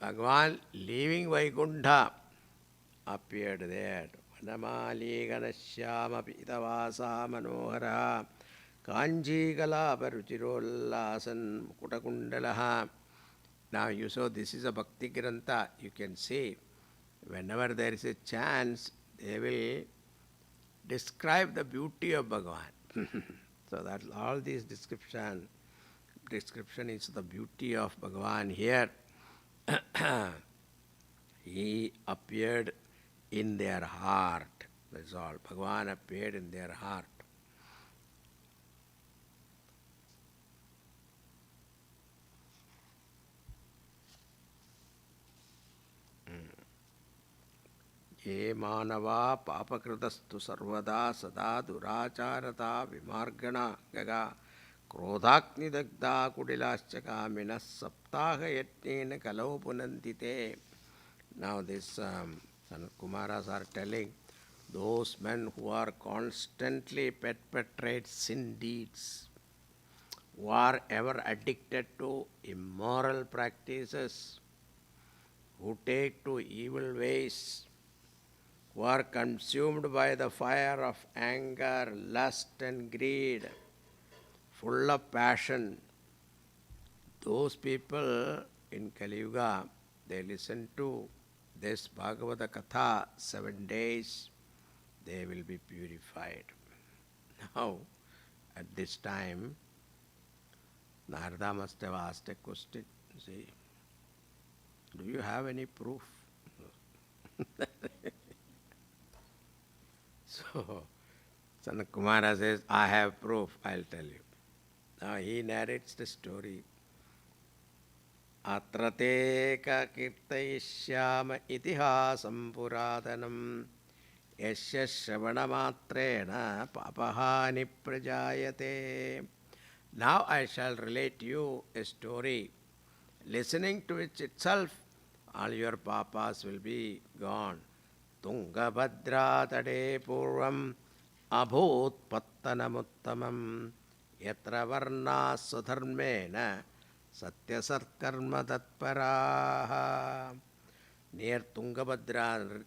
Bhagavan leaving Vaikuntha appeared there. Vanamali Ganashyama Pitavasa Manohara Kanji Kalapa Ruchirollasan Kutakundalaha. Now you saw this is a Bhakti Grantha. You can see whenever there is a chance, they will describe the beauty of Bhagavan. So that all these description is the beauty of Bhagavan here. He appeared in their heart. That's all. Bhagavan appeared in their heart. Ye manava papakritastu sarvada sada duracharata vimargana gaga krodhakni dagda kudilaschaka minas saptaha yatnena kalau punantite. Now this Sanat Kumaras are telling those men who are constantly perpetrate sin deeds, who are ever addicted to immoral practices, who take to evil ways, who are consumed by the fire of anger, lust and greed, full of passion. Those people in Kali Yuga, they listen to this Bhagavata Katha 7 days, they will be purified. Now, at this time, Narada must have asked a question. See, do you have any proof? So, Sanat Kumara says, I have proof, I'll tell you. Now he narrates the story. अत्र ते कीर्तयिष्याम इतिहासं पुरातनं यस्य श्रवणमात्रेण पापहानि प्रजायते. Now I shall relate you a story, listening to which itself all your papas will be gone. Tungabhadra tade purvam abhut pattanamuttamam yatra varna sudharmena satyasatkarma tatparaha. Near Tungabhadra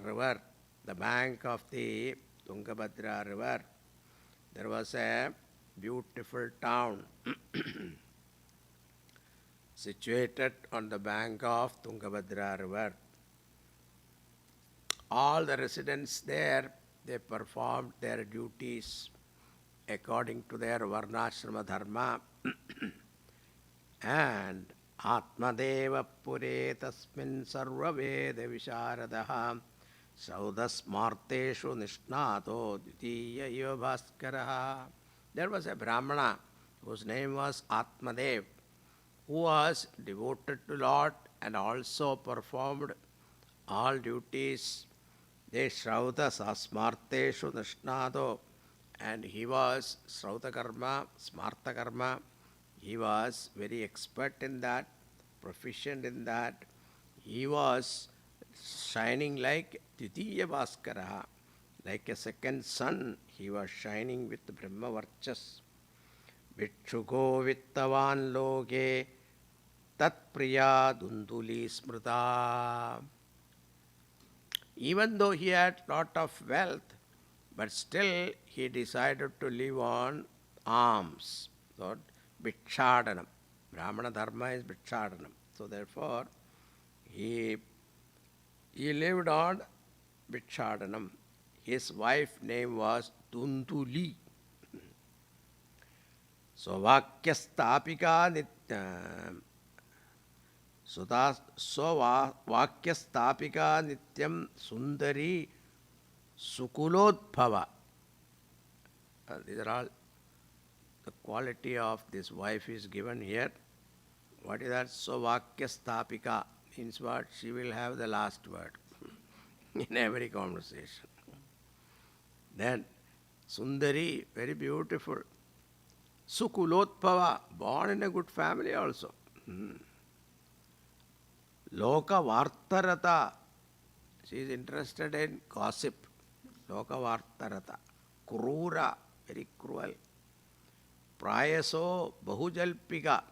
river, the bank of the Tungabhadra river, there was a beautiful town situated on the bank of Tungabhadra river. All the residents there, they performed their duties according to their varnashrama dharma. And Atmadeva pure tasmin sarva veda visharadaha saudasmarteshu nishnato dvitiya iva bhaskaraha. There was a Brahmana whose name was Atmadev, who was devoted to Lord and also performed all duties. They Shrauta Smarteshu Nishnado, and he was Shrauta Karma, Smarta Karma. He was very expert in that, proficient in that. He was shining like Titiya Bhaskaraha, like a second sun. He was shining with Brahma Varchas. Vikshuko Vittavan Loge Tat Priya Dunduli Smrita. Even though he had lot of wealth, but still he decided to live on alms. So, Bhikshadanam. Brahmana Dharma is Bhikshadanam. So therefore, he lived on Bhikshadanam. His wife's name was Dunduli. So Vakyastapika Vakyastapika Nityam Sundari Sukulodbhava. These are all the quality of this wife is given here. What is that? So Vakyastapika means what? She will have the last word in every conversation. Then Sundari, very beautiful. Sukulotpava, born in a good family also. Loka Vartarata, she is interested in gossip. Loka Vartarata. Krura, very cruel. Prayaso Bahujalpika.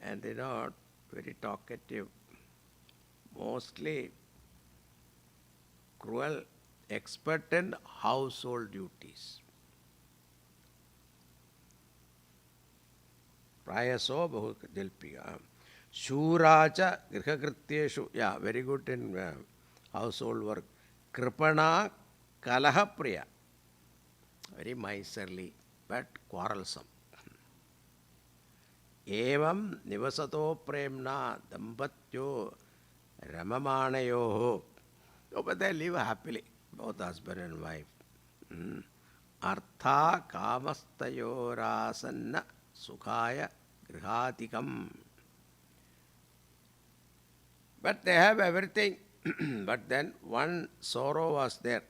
And they are very talkative. Mostly cruel, expert in household duties. Prayaso Bahujalpika. Shuracha Grihakrityeshu. Yeah, very good in household work. Kripana Kalahapriya. Very miserly, but quarrelsome. Evam Nivasato Premna Dampatyo Ramamanayoho. Oh, but they live happily, both husband and wife. Artha Kamastayorasanna Sukhaya Grihatikam. But they have everything. But then one sorrow was there.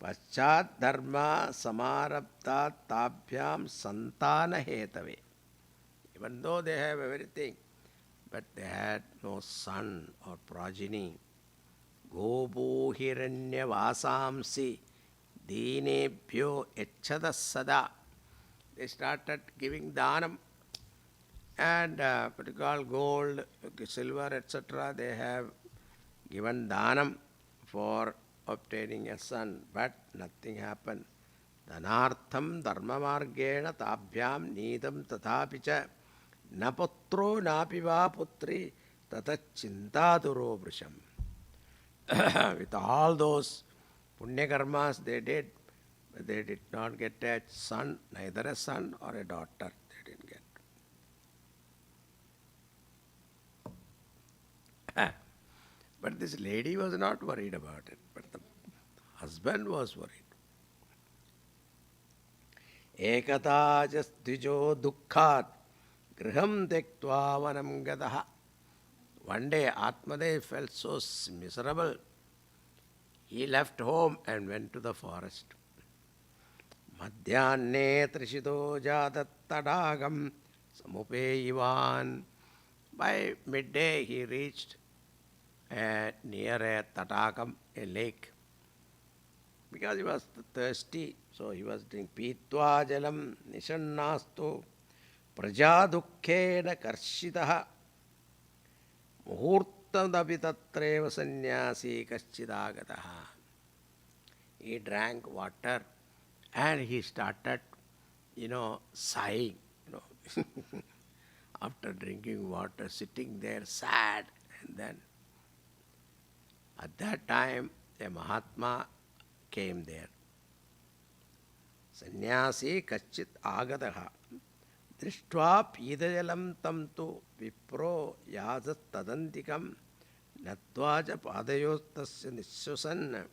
Paschat dharma samarabta tabhyam santana hetave. Even though they have everything, but they had no son or progeny. Gopo hiranya vasamsi dinebhyo echada sada. They started giving dhanam. And particular gold, silver, etc., they have given dhanam for obtaining a son, but nothing happened. Dhanartham dharmamargena tabhyam nidam tathapicha naputro napiva putri tatachintaduro vrisham. With all those punya karmas they did, but they did not get a son, neither a son or a daughter they didn't get. But this lady was not worried about it, but the husband was worried. Ekata jasdijo dukkhat griham tektva vanam gataha. One day Atmadev felt so miserable. He left home and went to the forest. Madhyanne trishito jatat tadagam samupeyivan. By midday he reached near a tadagam, a lake. Because he was thirsty, so he was drinking. Pitva jalam nishannastu prajadukkena karshitaha muhurtadapi tatreva sannyasi kaschidagataha. He drank water and he started, sighing, after drinking water, sitting there sad. And then at that time, a Mahatma came there. Sannyasi kachit agadaha. Drishtva pidajalam tam tu vipro yazat tadantikam natvaja padayostasya nishusan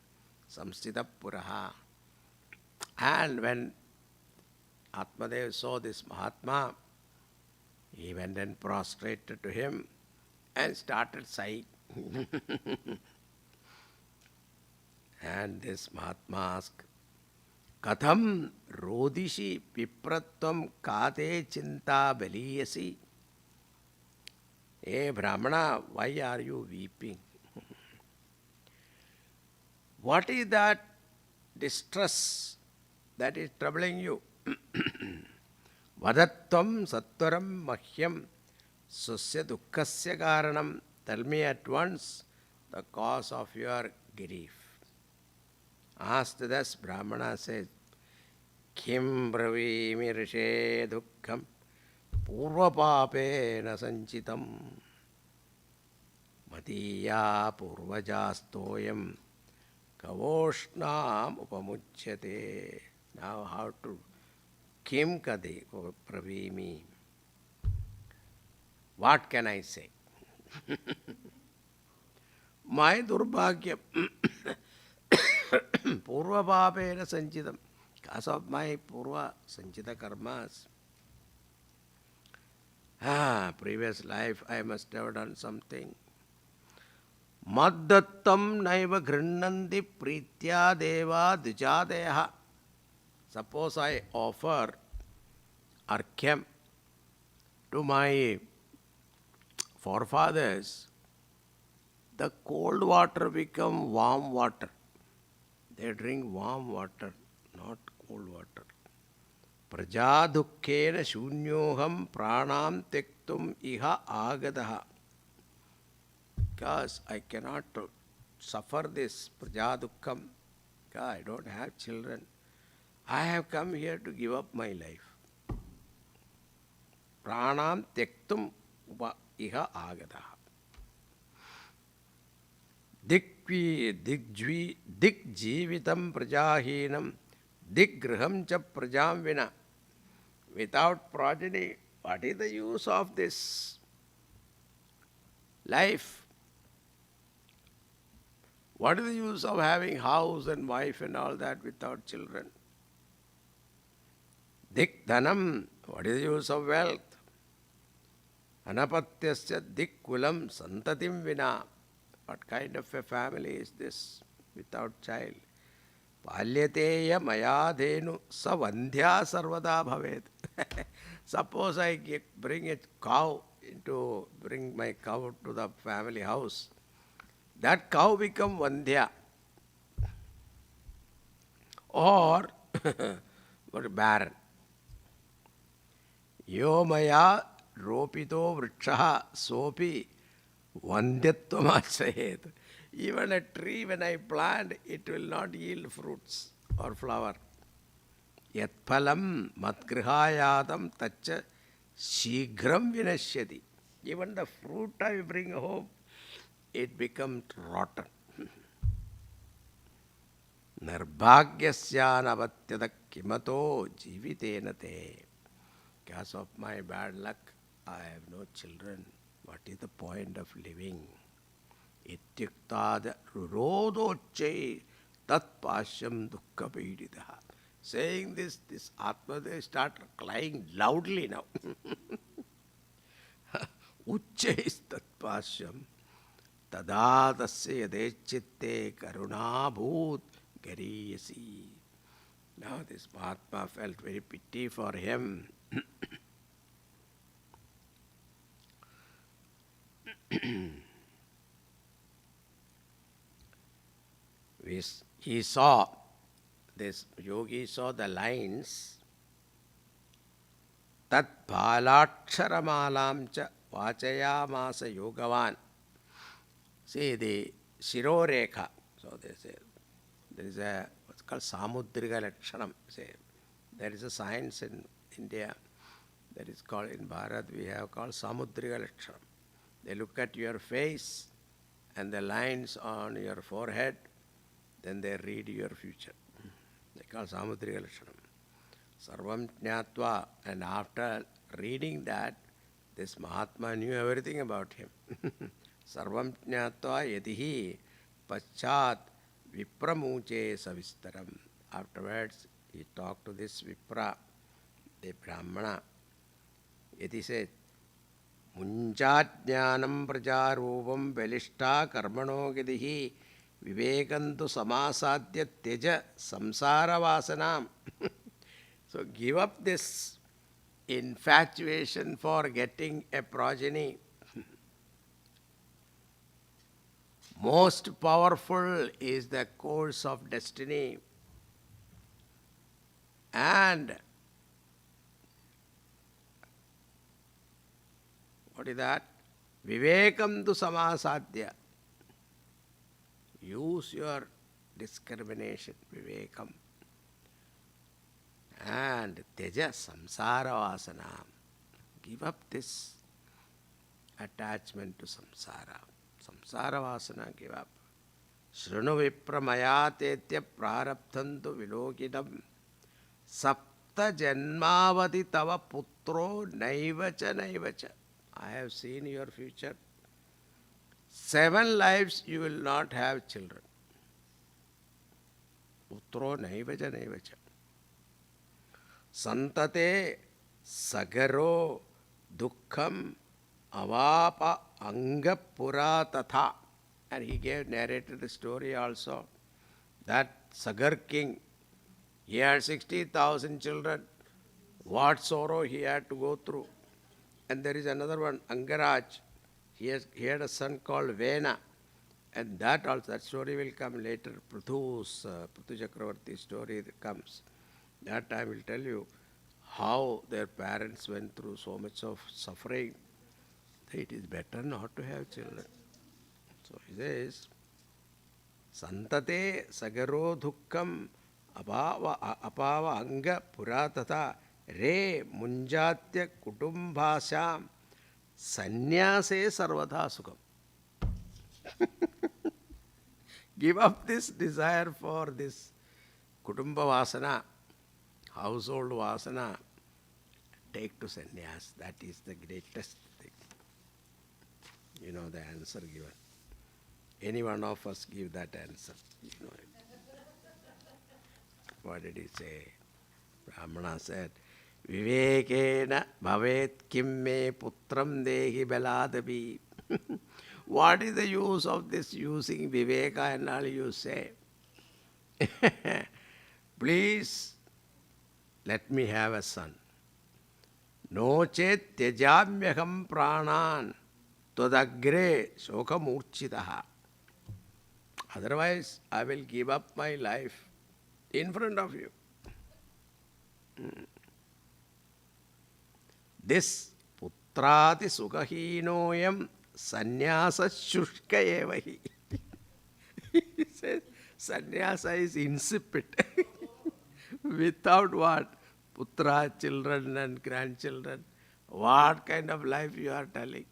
samstita puraha. And when Atmadev saw this Mahatma, he went and prostrated to him and started sighing. And this Mahatma asked, Katham rodishi pipratvam kate chinta baliyasi. Hey Brahmana, why are you weeping? What is that distress that is troubling you? Vadatvam sattvaram mahyam susya dukkhasya karanam. Tell me at once the cause of your grief. Asked thus, Brahmana says, Kim bravimi rishe dukkham purvapapena sanchitam matiya purvajastoyam kavoshnam upamuchyate. Now how to Kim kade pravimi. What can I say? My durbhagyam purva papena sanchitam. Because of my purva sanchita karmas. Previous life I must have done something. Maddattam naiva ghrannanti pritya deva dujadeha. Suppose I offer arkyam to my forefathers, the cold water become warm water. They drink warm water, not cold water. Prajadukkena shunyoham pranam tektum iha agadaha. Because I cannot suffer this prajadukkam, because I don't have children. I have come here to give up my life. Pranam tektum iha agadaha. Dik jivitam prajahinam dik griham cha prajam vina. Without progeny, what is the use of this life? What is the use of having house and wife and all that without children? Dik dhanam, what is the use of wealth? Anapatyasya dik kulam santatim vina. What kind of a family is this without child? Palyateya mayadhenu savandhya sarvada bhavet. Suppose I bring my cow to the family house. That cow become vandhya. Or barren. Yo maya ropito vrikshaha sopi vandhyatvam achrayet. Even a tree, when I plant, it will not yield fruits or flower. Yat phalam matgrihayadam tacha shighram vinashyati. Even the fruit I bring home, it becomes rotten. Nirbhagyasya navatyada kimato jivitena te. Because of my bad luck, I have no children. What is the point of living? Ityuktada rurodoche tat pashyam dukkha piditaha. Saying this Atmadev started crying loudly now. Uchchais tatpasyam tada tasya yadechitte karunabhut gariyasi. Now this Mahatma felt very pity for him. He saw, this yogi saw the lines, tat bhalaksharamalam cha vachayamasa yogavan. See the shirorekha. So they say, there is a, what's called samudrika lakshanam. Say, there is a science in India that is called, in Bharat we have called samudrika lakshanam. They look at your face and the lines on your forehead, then they read your future. They call samudrika lakshanam. Sarvam jnatva, and after reading that, this Mahatma knew everything about him. Sarvam jnatva yadihi paschat vipramuche savistaram. Afterwards, he talked to this Vipra, the Brahmana. Yadi said, Munjajnanam prajarupam velishta karmano gadihi vivekantu samasadya teja samsara vasanam. So give up this infatuation for getting a progeny. Most powerful is the course of destiny. And what is that? Vivekam tu samasadya. Use your discrimination, vivekam. And teja samsara vasanam. Give up this attachment to samsara. Samsara vasana give up. Shrinu vipramaya tetya prarabdhantu vilokidam. Sapta janmavati tava putro naivacha naivacha. I have seen your future. 7 lives you will not have children. Putro naivacha naivacha. Santate sagaro dukkham avapa anga pura tatha. And he narrated the story also. That Sagar king, he had 60,000 children. What sorrow he had to go through. And there is another one, Angaraj. He had a son called Vena. And that story will come later. Prithu Chakravarti story that comes. That I will tell you how their parents went through so much of suffering. It is better not to have children. So he says, Santate sagaro dukkham apava anga puratata re munjatya kutumbhasam sannyase sarvadha sukham. Give up this desire for this kutumba vasana, household vasana, take to sannyas. That is the greatest thing. You know the answer given. Any one of us give that answer. You know it. What did he say? Brahmana said, Vivekena bhavet kim me putram dehi baladabi. What is the use of this using viveka and all you say? Please, let me have a son. No chet tyajamyaham pranan todagre shokamurchitaha. Otherwise, I will give up my life in front of you. This putrati sukahinoyam sannyasa shushka evahi. He says, sannyasa is insipid. Without what? Putra, children and grandchildren. What kind of life you are telling?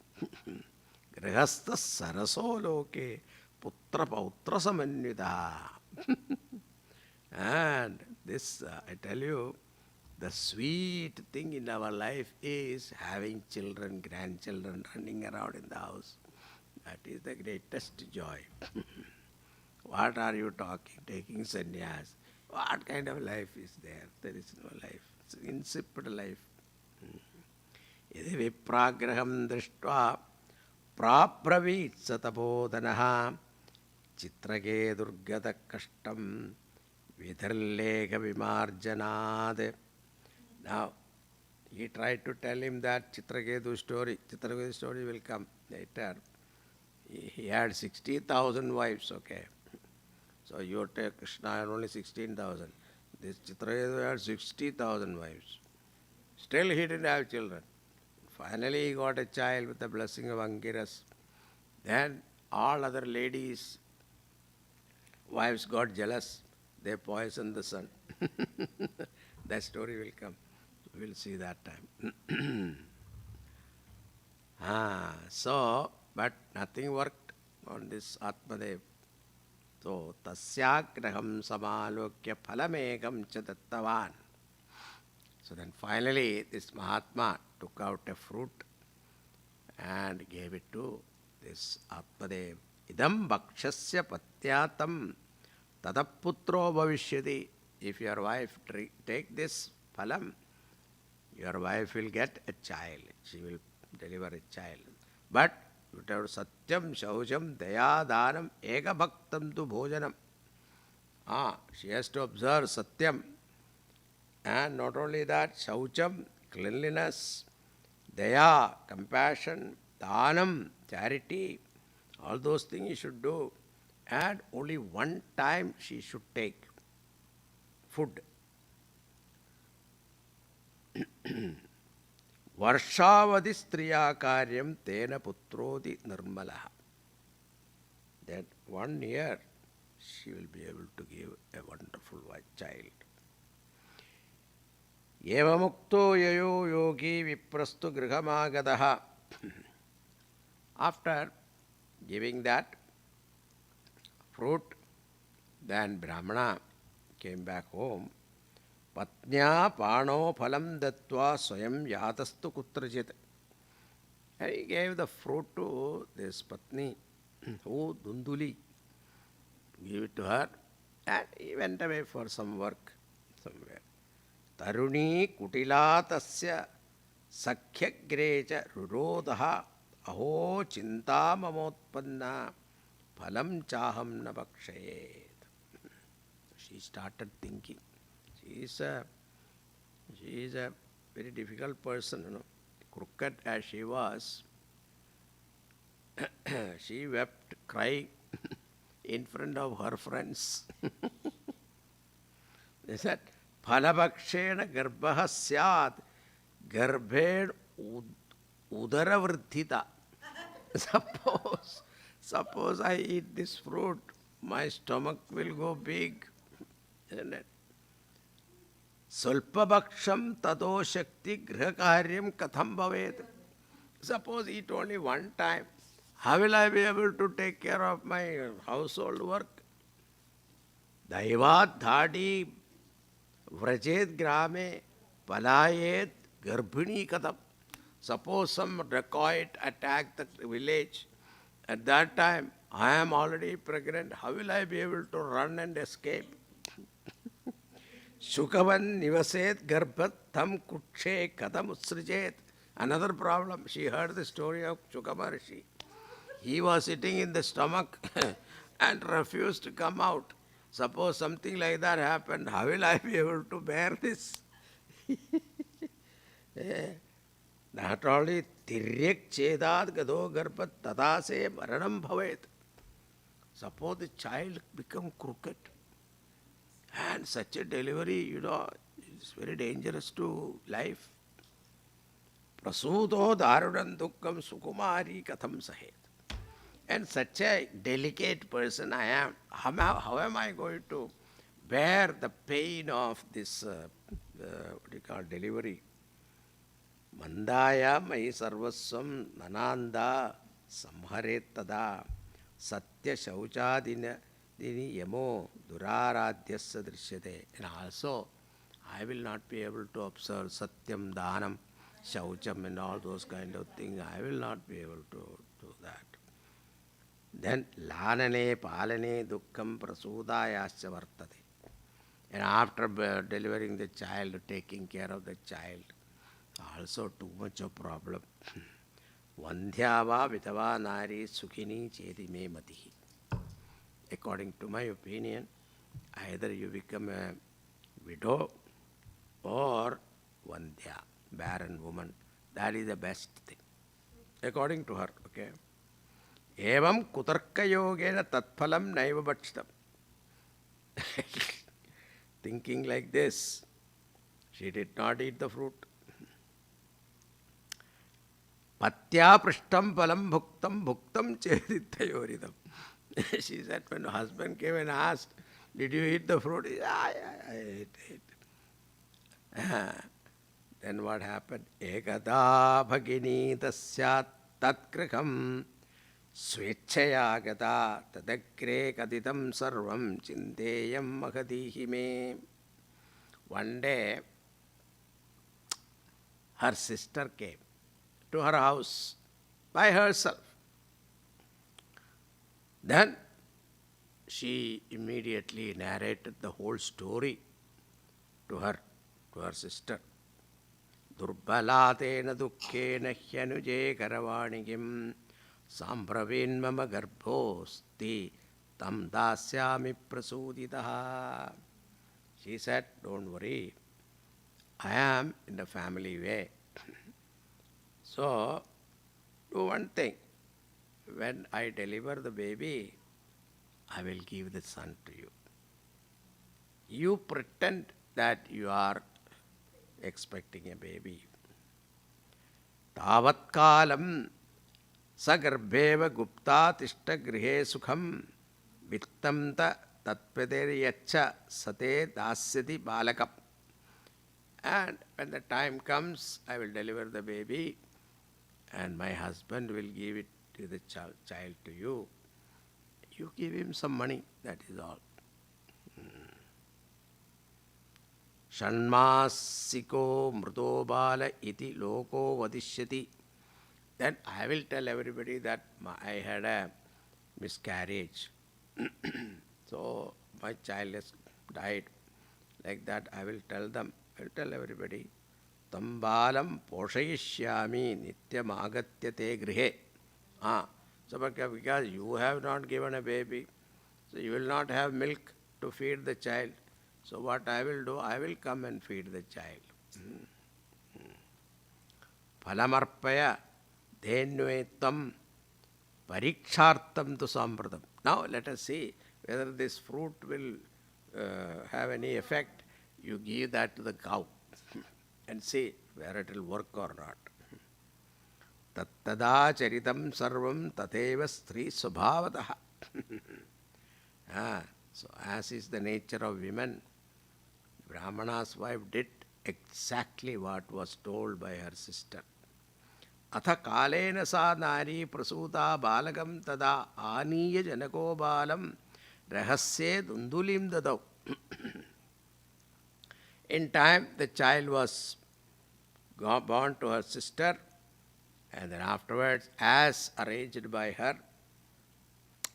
Grihastha saraso loke putra pautra samanyuda. And this, I tell you, the sweet thing in our life is having children, grandchildren running around in the house. That is the greatest joy. What are you talking? Taking sannyas. What kind of life is there? There is no life. It's an insipid life. Yadi vipragraham drishtva Prapravit Satabodanaha Chitrake Durgata Kashtam Vidharlega Vimarjanad. Now, he tried to tell him that Chitraketu story. Chitraketu story will come later. He had 60,000 wives, okay. So you take Krishna had only 16,000. This Chitraketu had 60,000 wives. Still he didn't have children. Finally he got a child with the blessing of Angiras. Then all other ladies' wives got jealous. They poisoned the son. That story will come. We'll see that time. But nothing worked on this Atmadev. So, tasyagraham samalokya phalamekam cha dattavan. So then finally this Mahatma took out a fruit and gave it to this Atmadev. Idam bhakshasya patyatam tadaputro bhavishyati. If your wife take this phalam, your wife will get a child. She will deliver a child. But without satyam, shaucham, daya, dhanam, eka bhaktam tu bhojanam. She has to observe satyam. And not only that, shaucham, cleanliness, daya, compassion, dhanam, charity, all those things she should do. And only one time she should take food. Varshavadi striya karyam tena putrodi nirmalaha. That 1 year she will be able to give a wonderful child. Evamukto yayo yogi viprastu grihamagadaha. After giving that fruit, then Brahmana came back home. Patnya pano phalam dattva swayam yatastu kutrajit. And he gave the fruit to this Patni, who Dunduli. Gave it to her, and he went away for some work somewhere. Taruni kutila tasya sakhyagrecha rurodaha aho chinta mamotpanna phalam chaham na bakshayet. She started thinking. She is a very difficult person, crooked as she was. She wept, crying in front of her friends. They said, Phalabhakshena garbha syad garbhed udaravriddhita. Suppose I eat this fruit, my stomach will go big. Isn't it? Sulpabhaksham tado shakti grihakaryam katham bhavet. Suppose eat only one time. How will I be able to take care of my household work? Daivat dhadi vrajet grame palayet garbhini katham. Suppose some dacoit attack the village. At that time, I am already pregnant. How will I be able to run and escape? Shukavan nivaset garbhat tham kukshe kadam usrijet. Another problem. She heard the story of Shukamarshi. He was sitting in the stomach and refused to come out. Suppose something like that happened, how will I be able to bear this? Not only tiryak chedad gado garbhat tadase maranam bhavet. Suppose the child become crooked. And such a delivery, is very dangerous to life. Prasudo darudan dukkam sukumari katham sahet. And such a delicate person I am. How am I going to bear the pain of this, delivery? Mandaya mai sarvasvam nananda samharet tada satya shauchadina dini yamo duraradhyasya drishyate. And also, I will not be able to observe satyam, dhanam, shaucham and all those kind of things. I will not be able to do that. Then lanane palane dukkham prasudayasya vartate. And after delivering the child, taking care of the child, also too much of problem. Vandhyava vidava nari sukhini chedi me matihi. According to my opinion, either you become a widow or Vandhya, barren woman. That is the best thing. According to her, okay. Evam kutarka yogena tatphalam naiva bhakshitam. Thinking like this, she did not eat the fruit. Patya prishtam phalam bhuktam bhuktam cheditayoridam. She said, when her husband came and asked, did you eat the fruit? He said, I ate. Then what happened? Ekada bhagini tasyat tatkrikam swechaya gata tadakre kaditam sarvam chindeyam mahadihi me. One day, her sister came to her house by herself. Then she immediately narrated the whole story to her sister. Durbalatena dukkena hyanuje karavanigim sampravin mama garbhosti tam dasyami prasuditaha. She said, don't worry, I am in the family way. So, do one thing. When I deliver the baby, I will give the son to you. You pretend that you are expecting a baby. Tavat kalam sagarbheva gupta tishta grihe sukham vittam ta tatpaderyacha sate dasyati balakam. And when the time comes, I will deliver the baby and my husband will give it to the child to you. You give him some money, that is all. Shanmasiko mruto bala iti loko vadishyati. Then I will tell everybody that I had a miscarriage. So my child has died. Like that I will tell them. I will tell everybody. Tambalam poshayishyami nityam agatyate grihe. So because you have not given a baby, so you will not have milk to feed the child. So what I will do, I will come and feed the child. Phalamarpaya dhenvettam parikshartam tu sampratam. Now let us see whether this fruit will have any effect. You give that to the cow and see whether it will work or not. Tattada charitam sarvam tateva stri svabhavataha. So as is the nature of women, Brahmana's wife did exactly what was told by her sister. Atha kalena sa nari prasuta balagam tada aniya janako balam rahasye dundulim dadau. In time, the child was born to her sister, and then afterwards, as arranged by her,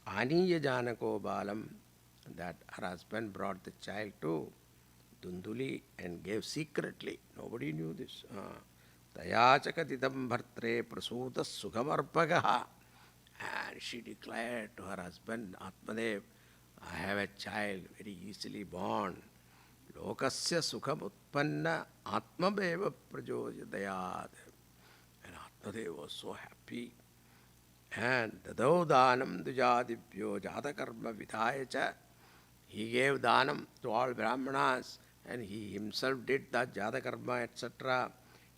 aniya janako balam, that her husband brought the child to Dunduli and gave secretly. Nobody knew this. Tayachakatidam bhartre prasuta sukhamarpagaha. And she declared to her husband, Atmadev, I have a child very easily born. Lokasya sukham utpanna atmabeva prajojadayad. And Atmadev was so happy. And dadau danam dujadibhyo jatakarma vidhayacha. He gave danam to all Brahmanas and he himself did that jatakarma, etc.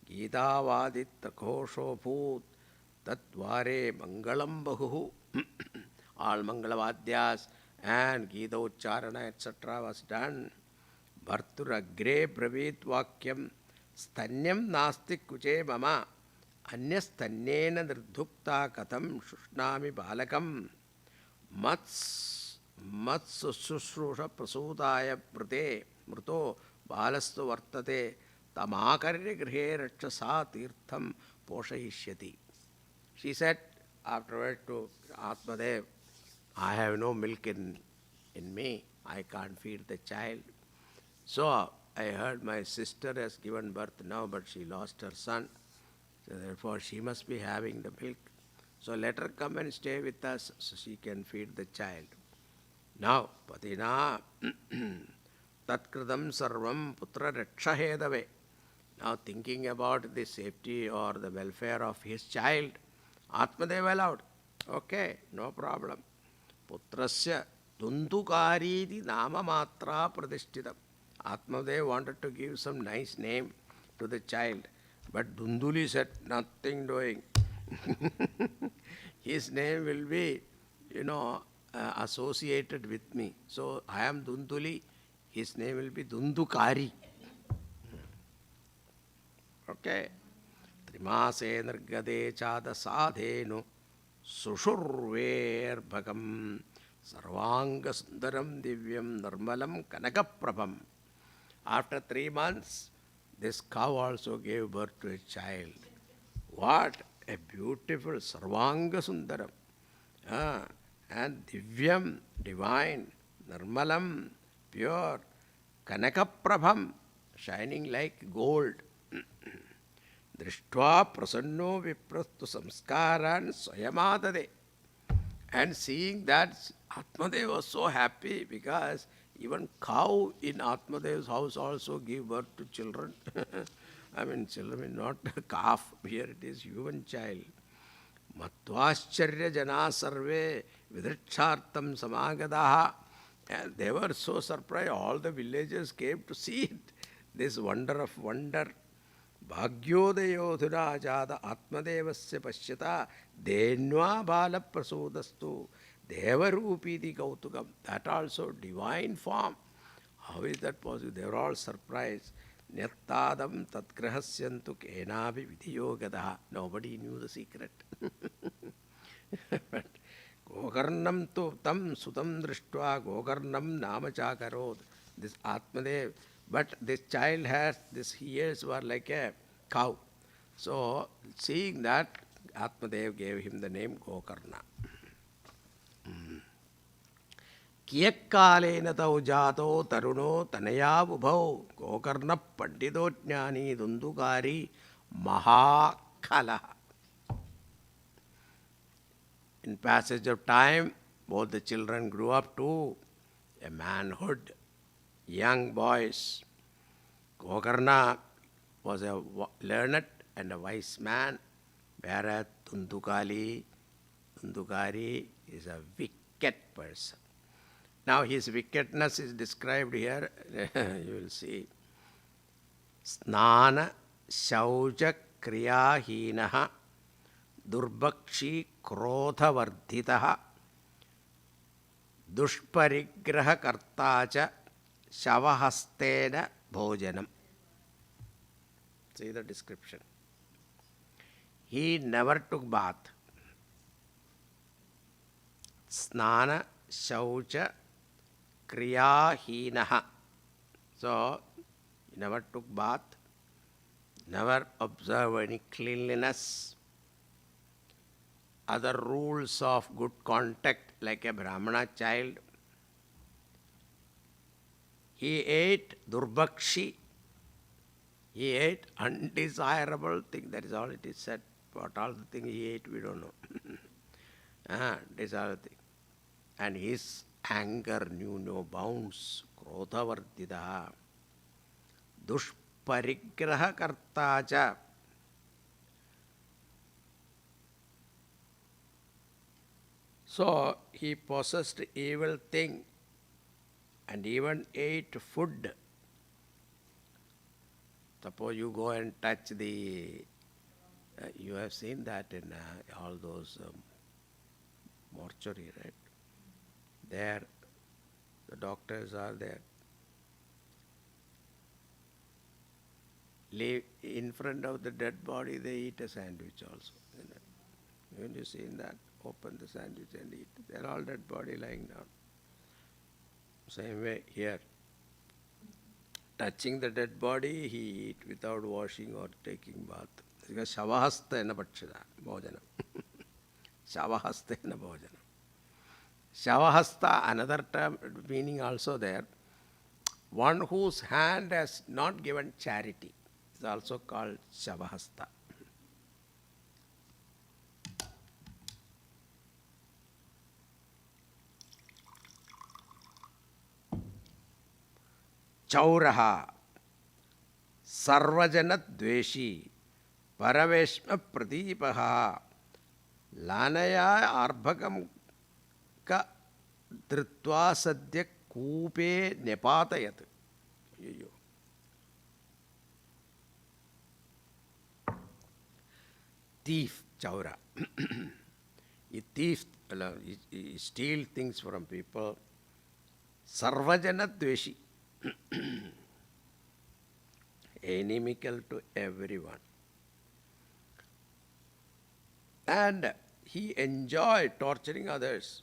Gita vadit takosho bhoot tatvare mangalam bahuhu. All mangalavadhyas and Gita ucharana, etc. was done. Bharturagre pravit vakyam stanyam nasti kuche mama anyastanyena nirdhukta katham shushnami balakam mats sushrusha prasudaya prate mruto balastu vartate tamakarya grihe rakshasa tirtham poshayishyati. She said afterward to Atmadev, I have no milk in me, I can't feed the child. So I heard my sister has given birth now, but she lost her son. So therefore she must be having the milk. So let her come and stay with us so she can feed the child. Now, Patina Tatkritam Sarvam Putra Rakshahedave. Now thinking about the safety or the welfare of his child, Atmadeva allowed. Okay, no problem. Putrasya Dundukariti Nama Matra Pradishtitam. Atmadeva wanted to give some nice name to the child, but Dunduli said nothing doing. His name will be, associated with me. So I am Dunduli, his name will be Dundukari. Okay. Trimase nirgade chada sadhenu sushurver bhagam sarvanga sundaram divyam nirmalam kanakaprabham. After 3 months, this cow also gave birth to a child. What a beautiful sarvanga sundaram. And divyam, divine, nirmalam, pure, kanakaprabham, shining like gold. Drishtva prasanno viprastu samskaran swayamadade. And seeing that, Atmadev was so happy because even cow in Atmadev's house also give birth to children. I mean, children, not a calf. Here it is human child. Matvāscharya jana sarve vidrichartam samagadaha. And they were so surprised. All the villagers came to see it. This wonder of wonder. Bhagyodayodhura jada atmadevasya pashyata denva bala prasodastu devarupiti kautukam. That also divine form. How is that possible? They were all surprised. Nyattadam tatgrahasyantu kenavi vidiyogadaha. Nobody knew the secret. But Gokarnam tu tam sutam drishtva Gokarnam namachakarod. This Atmadev. But this child has, these ears were like a cow. So, seeing that, Atmadev gave him the name Gokarna. Kiyakalena tau jato taruno tanaya ubhau Gokarna pandido jnani dundukari mahakala. In passage of time, both the children grew up to a manhood. Young boys. Gokarna was a learned and a wise man, whereas Dundukari is a wicked person. Now his wickedness is described here. You will see. Snana Shauja Kriyahinaha Durbakshi Krodhavardhitaha Dushparigraha Kartacha Shavahastena Bhojanam. See the description. He never took bath. Snana Shaucha Kriyahinaha. So, he never took bath, never observed any cleanliness, other rules of good contact like a Brahmana child. He ate durbakshi. He ate undesirable thing. That is all it is said. What all the things he ate, we don't know. Desirable thing. And his anger knew no bounds. Krodhavardhita. Dushparigraha kartacha. So he possessed evil thing and even ate food. Suppose you go and touch the, you have seen that in all those mortuary, right? There, the doctors are there. In front of the dead body, they eat a sandwich also. When you see that, open the sandwich and eat. They are all dead body lying down. Same way here. Touching the dead body, he eat without washing or taking bath. Because Shavahastena Bhakshada, Bhojanam. Shavahastena Bhojanam. Shavahasta, another term, meaning also there. One whose hand has not given charity is also called Shavahasta. Chauraha, Sarvajana Dveshi, Paraveshma Pradipaha, Lanaya Arbhakam Ka Dritva Sadhya Kupe Nepatayat. Thief, Chaura. He thief, he steal things from people. Sarvajana Dveshi. Inimical to everyone. And he enjoyed torturing others.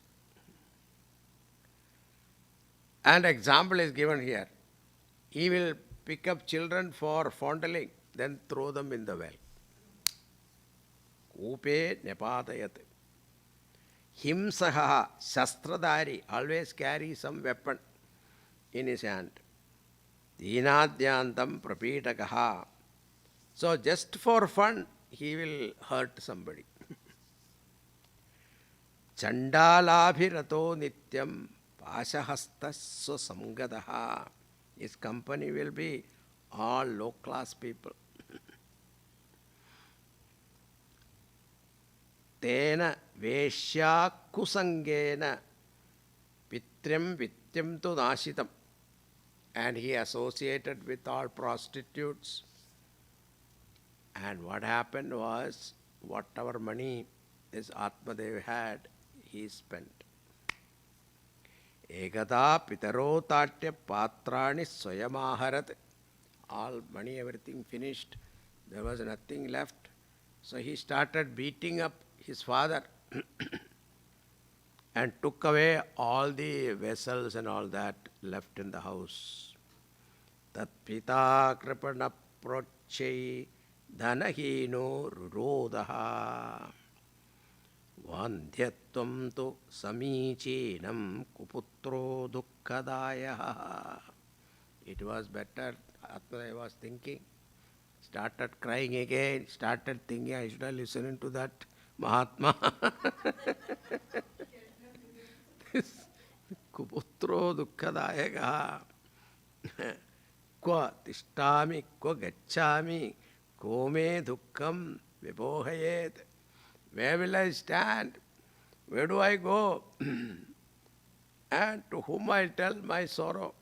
And example is given here. He will pick up children for fondling, then throw them in the well. Kupe nepatayat. Himsaha, shastradhari, always carry some weapon in his hand. Deenadyantam prapitakaha. So just for fun, he will hurt somebody. Chandalabhirato nityam pashahastasya samgadaha. His company will be all low-class people. Tena veshya kusangena pityam vityam tu nashitam. And he associated with all prostitutes. And what happened was, whatever money this Atmadev had, he spent. Ekada pitaro tatya patrani swayamaharat. All money, everything finished. There was nothing left. So he started beating up his father and took away all the vessels and all that left in the house. Tat pita kripana prochai dhanahino rurodaha vandhyatvam tu samichinam kuputro dukkhadayaha. It was better, Atmadev was thinking, started crying again, started thinking, I should have listened to that Mahatma. Kuputro dukkhadayaka. Kva tishtami, kva gacchami, kome dukkham vibhohayet. Where will I stand? Where do I go? And to whom I tell my sorrow?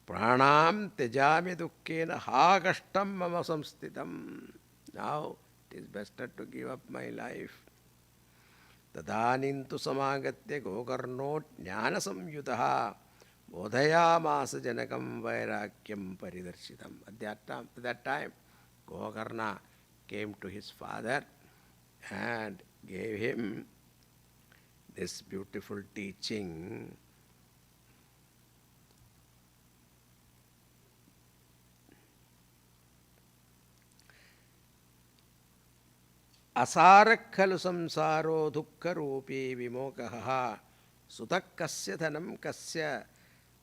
Pranam tejami dukkhena ha kashtam mama samstitam. Now it is better to give up my life. Tadanintu samagatya gokarno jnana samyutaha bodhayamasa janakam vairakyam paridarshitam. At that time, Gokarna came to his father and gave him this beautiful teaching. Asarakhalu samsaro dukkharupi vimokaha sutakkasya dhanam kasya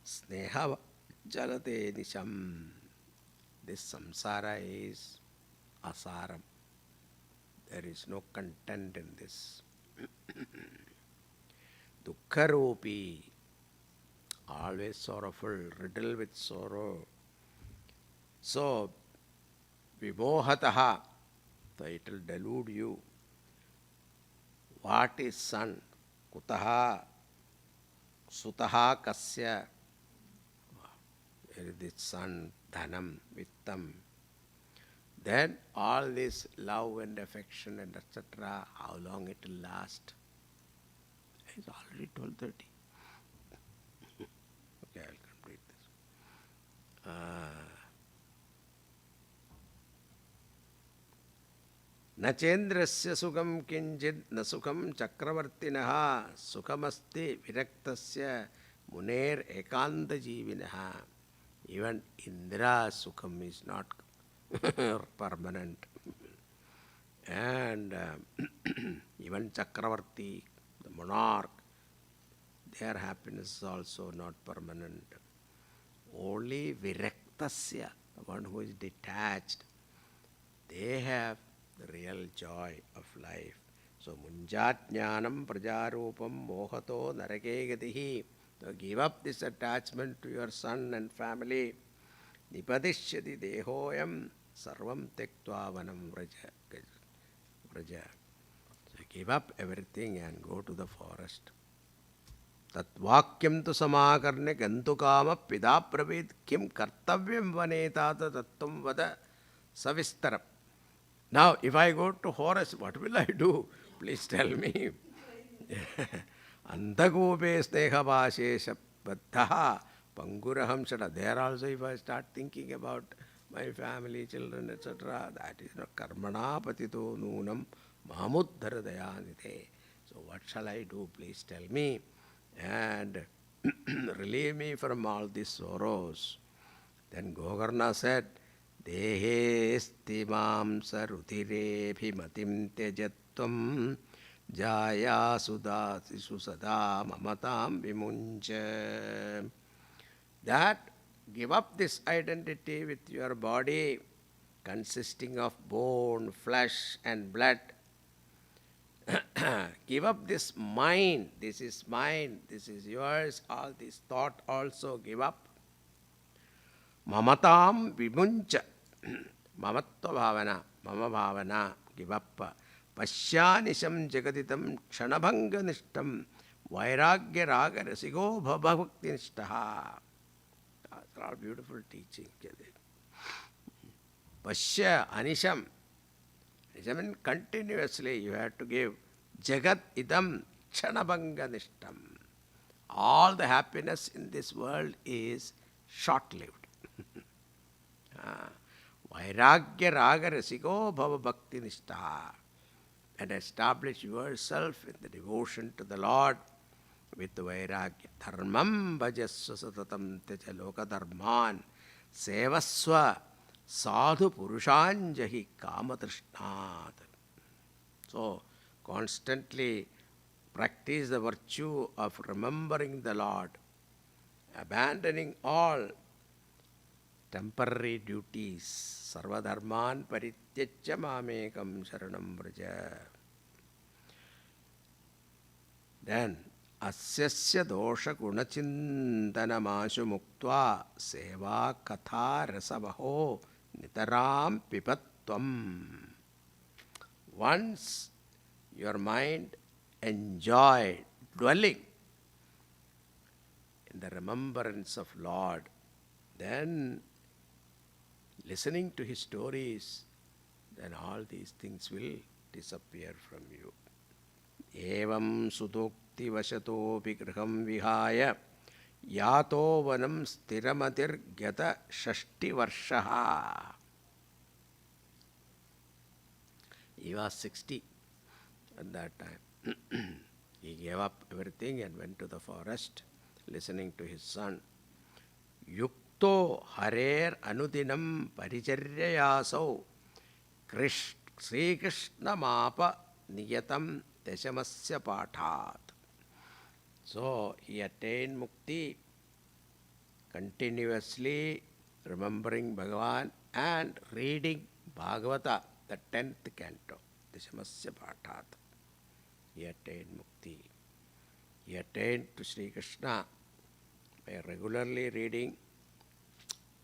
sneha jalate nisham. This samsara is asaram. There is no content in this. Dukkharupi, always sorrowful, riddled with sorrow. So, vimohataha, so it will delude you. What is son? Kutaha, sutaha kasya. Where is this son? Dhanam, vittam. Then all this love and affection and etc., how long it will last? It's already 12:30. Okay, I'll complete this. Na chendrasya sukham kinjid na sukham chakravartinaha sukhamasti viraktasya muner ekanta jivinaha. Even Indra's sukham is not permanent. And even Chakravarti, the monarch, their happiness is also not permanent. Only Viraktasya, the one who is detached, they have the real joy of life. So Munjatjnanam prajarupam mohato narake gatihi. So give up this attachment to your son and family. Nipadishyati dehoyam sarvam tektva vanam vraja. So give up everything and go to the forest. Tat vakyam tu samakarne gantukama pida pravid kim kartavyam vanetata tattum vada savistaram. Now, if I go to forest, what will I do? Please tell me. Antagope snehavaashesha baddha panguraham shada. There also, if I start thinking about my family, children, etc., that is not karmana patito noonam mahamuddhara dayanite. So, what shall I do? Please tell me. And relieve me from all these sorrows. Then Gokarna said, Dehe stimam sarutire bhimatim tejatvam jaya sudasisu sada mamatam vimuncha. That give up this identity with your body consisting of bone, flesh and blood. Give up this mind. This is mine. This is yours. All this thought also give up. Mamatam vimuncha. Mamatva bhavana. Mama bhavana. Give up. Pashyanisham jagaditam kshanabhanga nishtam vairagya raga rasigo bhavakti nishtaha. That's all beautiful teaching. Pashya anisham. I mean, continuously you have to give Jagat idam kshanabhanga nishtam. All the happiness in this world is short-lived. Vairagya raga rasiko bhava bhakti nishta. And establish yourself in the devotion to the Lord with vairagya. Dharmam bhajasva satatam teja loka dharman sevasva sadhu purushanjahi kamadrishnat. So, constantly practice the virtue of remembering the Lord, abandoning all temporary duties. Sarvadharman parityajya mamekam sharanam vraja. Then, asyasya dosha gunachintanamasu muktva seva katha rasavaho nitaram pipatvam. Once your mind enjoy dwelling in the remembrance of Lord, then listening to his stories, then all these things will disappear from you. Evam sudokti vasatopi griham vihaya yato vanam sthiramatir gyata shashti varshaha. He was 60 at that time. He gave up everything and went to the forest, listening to his son. Yukto harer anudinam paricharyayasau Sri Krishna mapa niyatam deshamasya pathat. So he attained mukti continuously remembering Bhagavan and reading Bhagavata, the 10th canto, deshamasya pathat. He attained mukti. He attained to Sri Krishna by regularly reading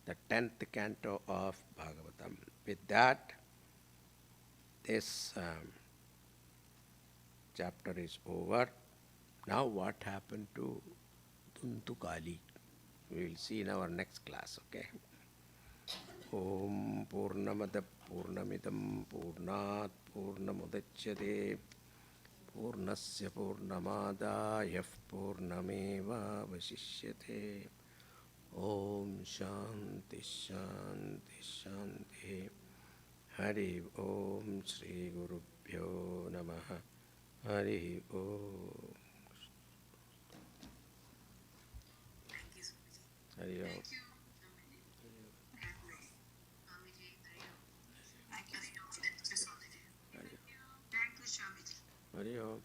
the 10th canto of Bhagavatam. With that, this chapter is over. Now what happened to Tuntukali? We will see in our next class, okay? Om Purnamada Purnamidam Purnat Purnamudachyate Purnasya Purnamadaya Purnameva Vasishyate. Om Shanti Shanti Shanti. Hari Om Sri Gurubhyo Namaha. Hari Om. Thank you, Swamiji. Hari Om. Thank you, Swamiji. Swamiji, thank you. Thank you, Swamiji. Thank you, Swamiji. Hari Om.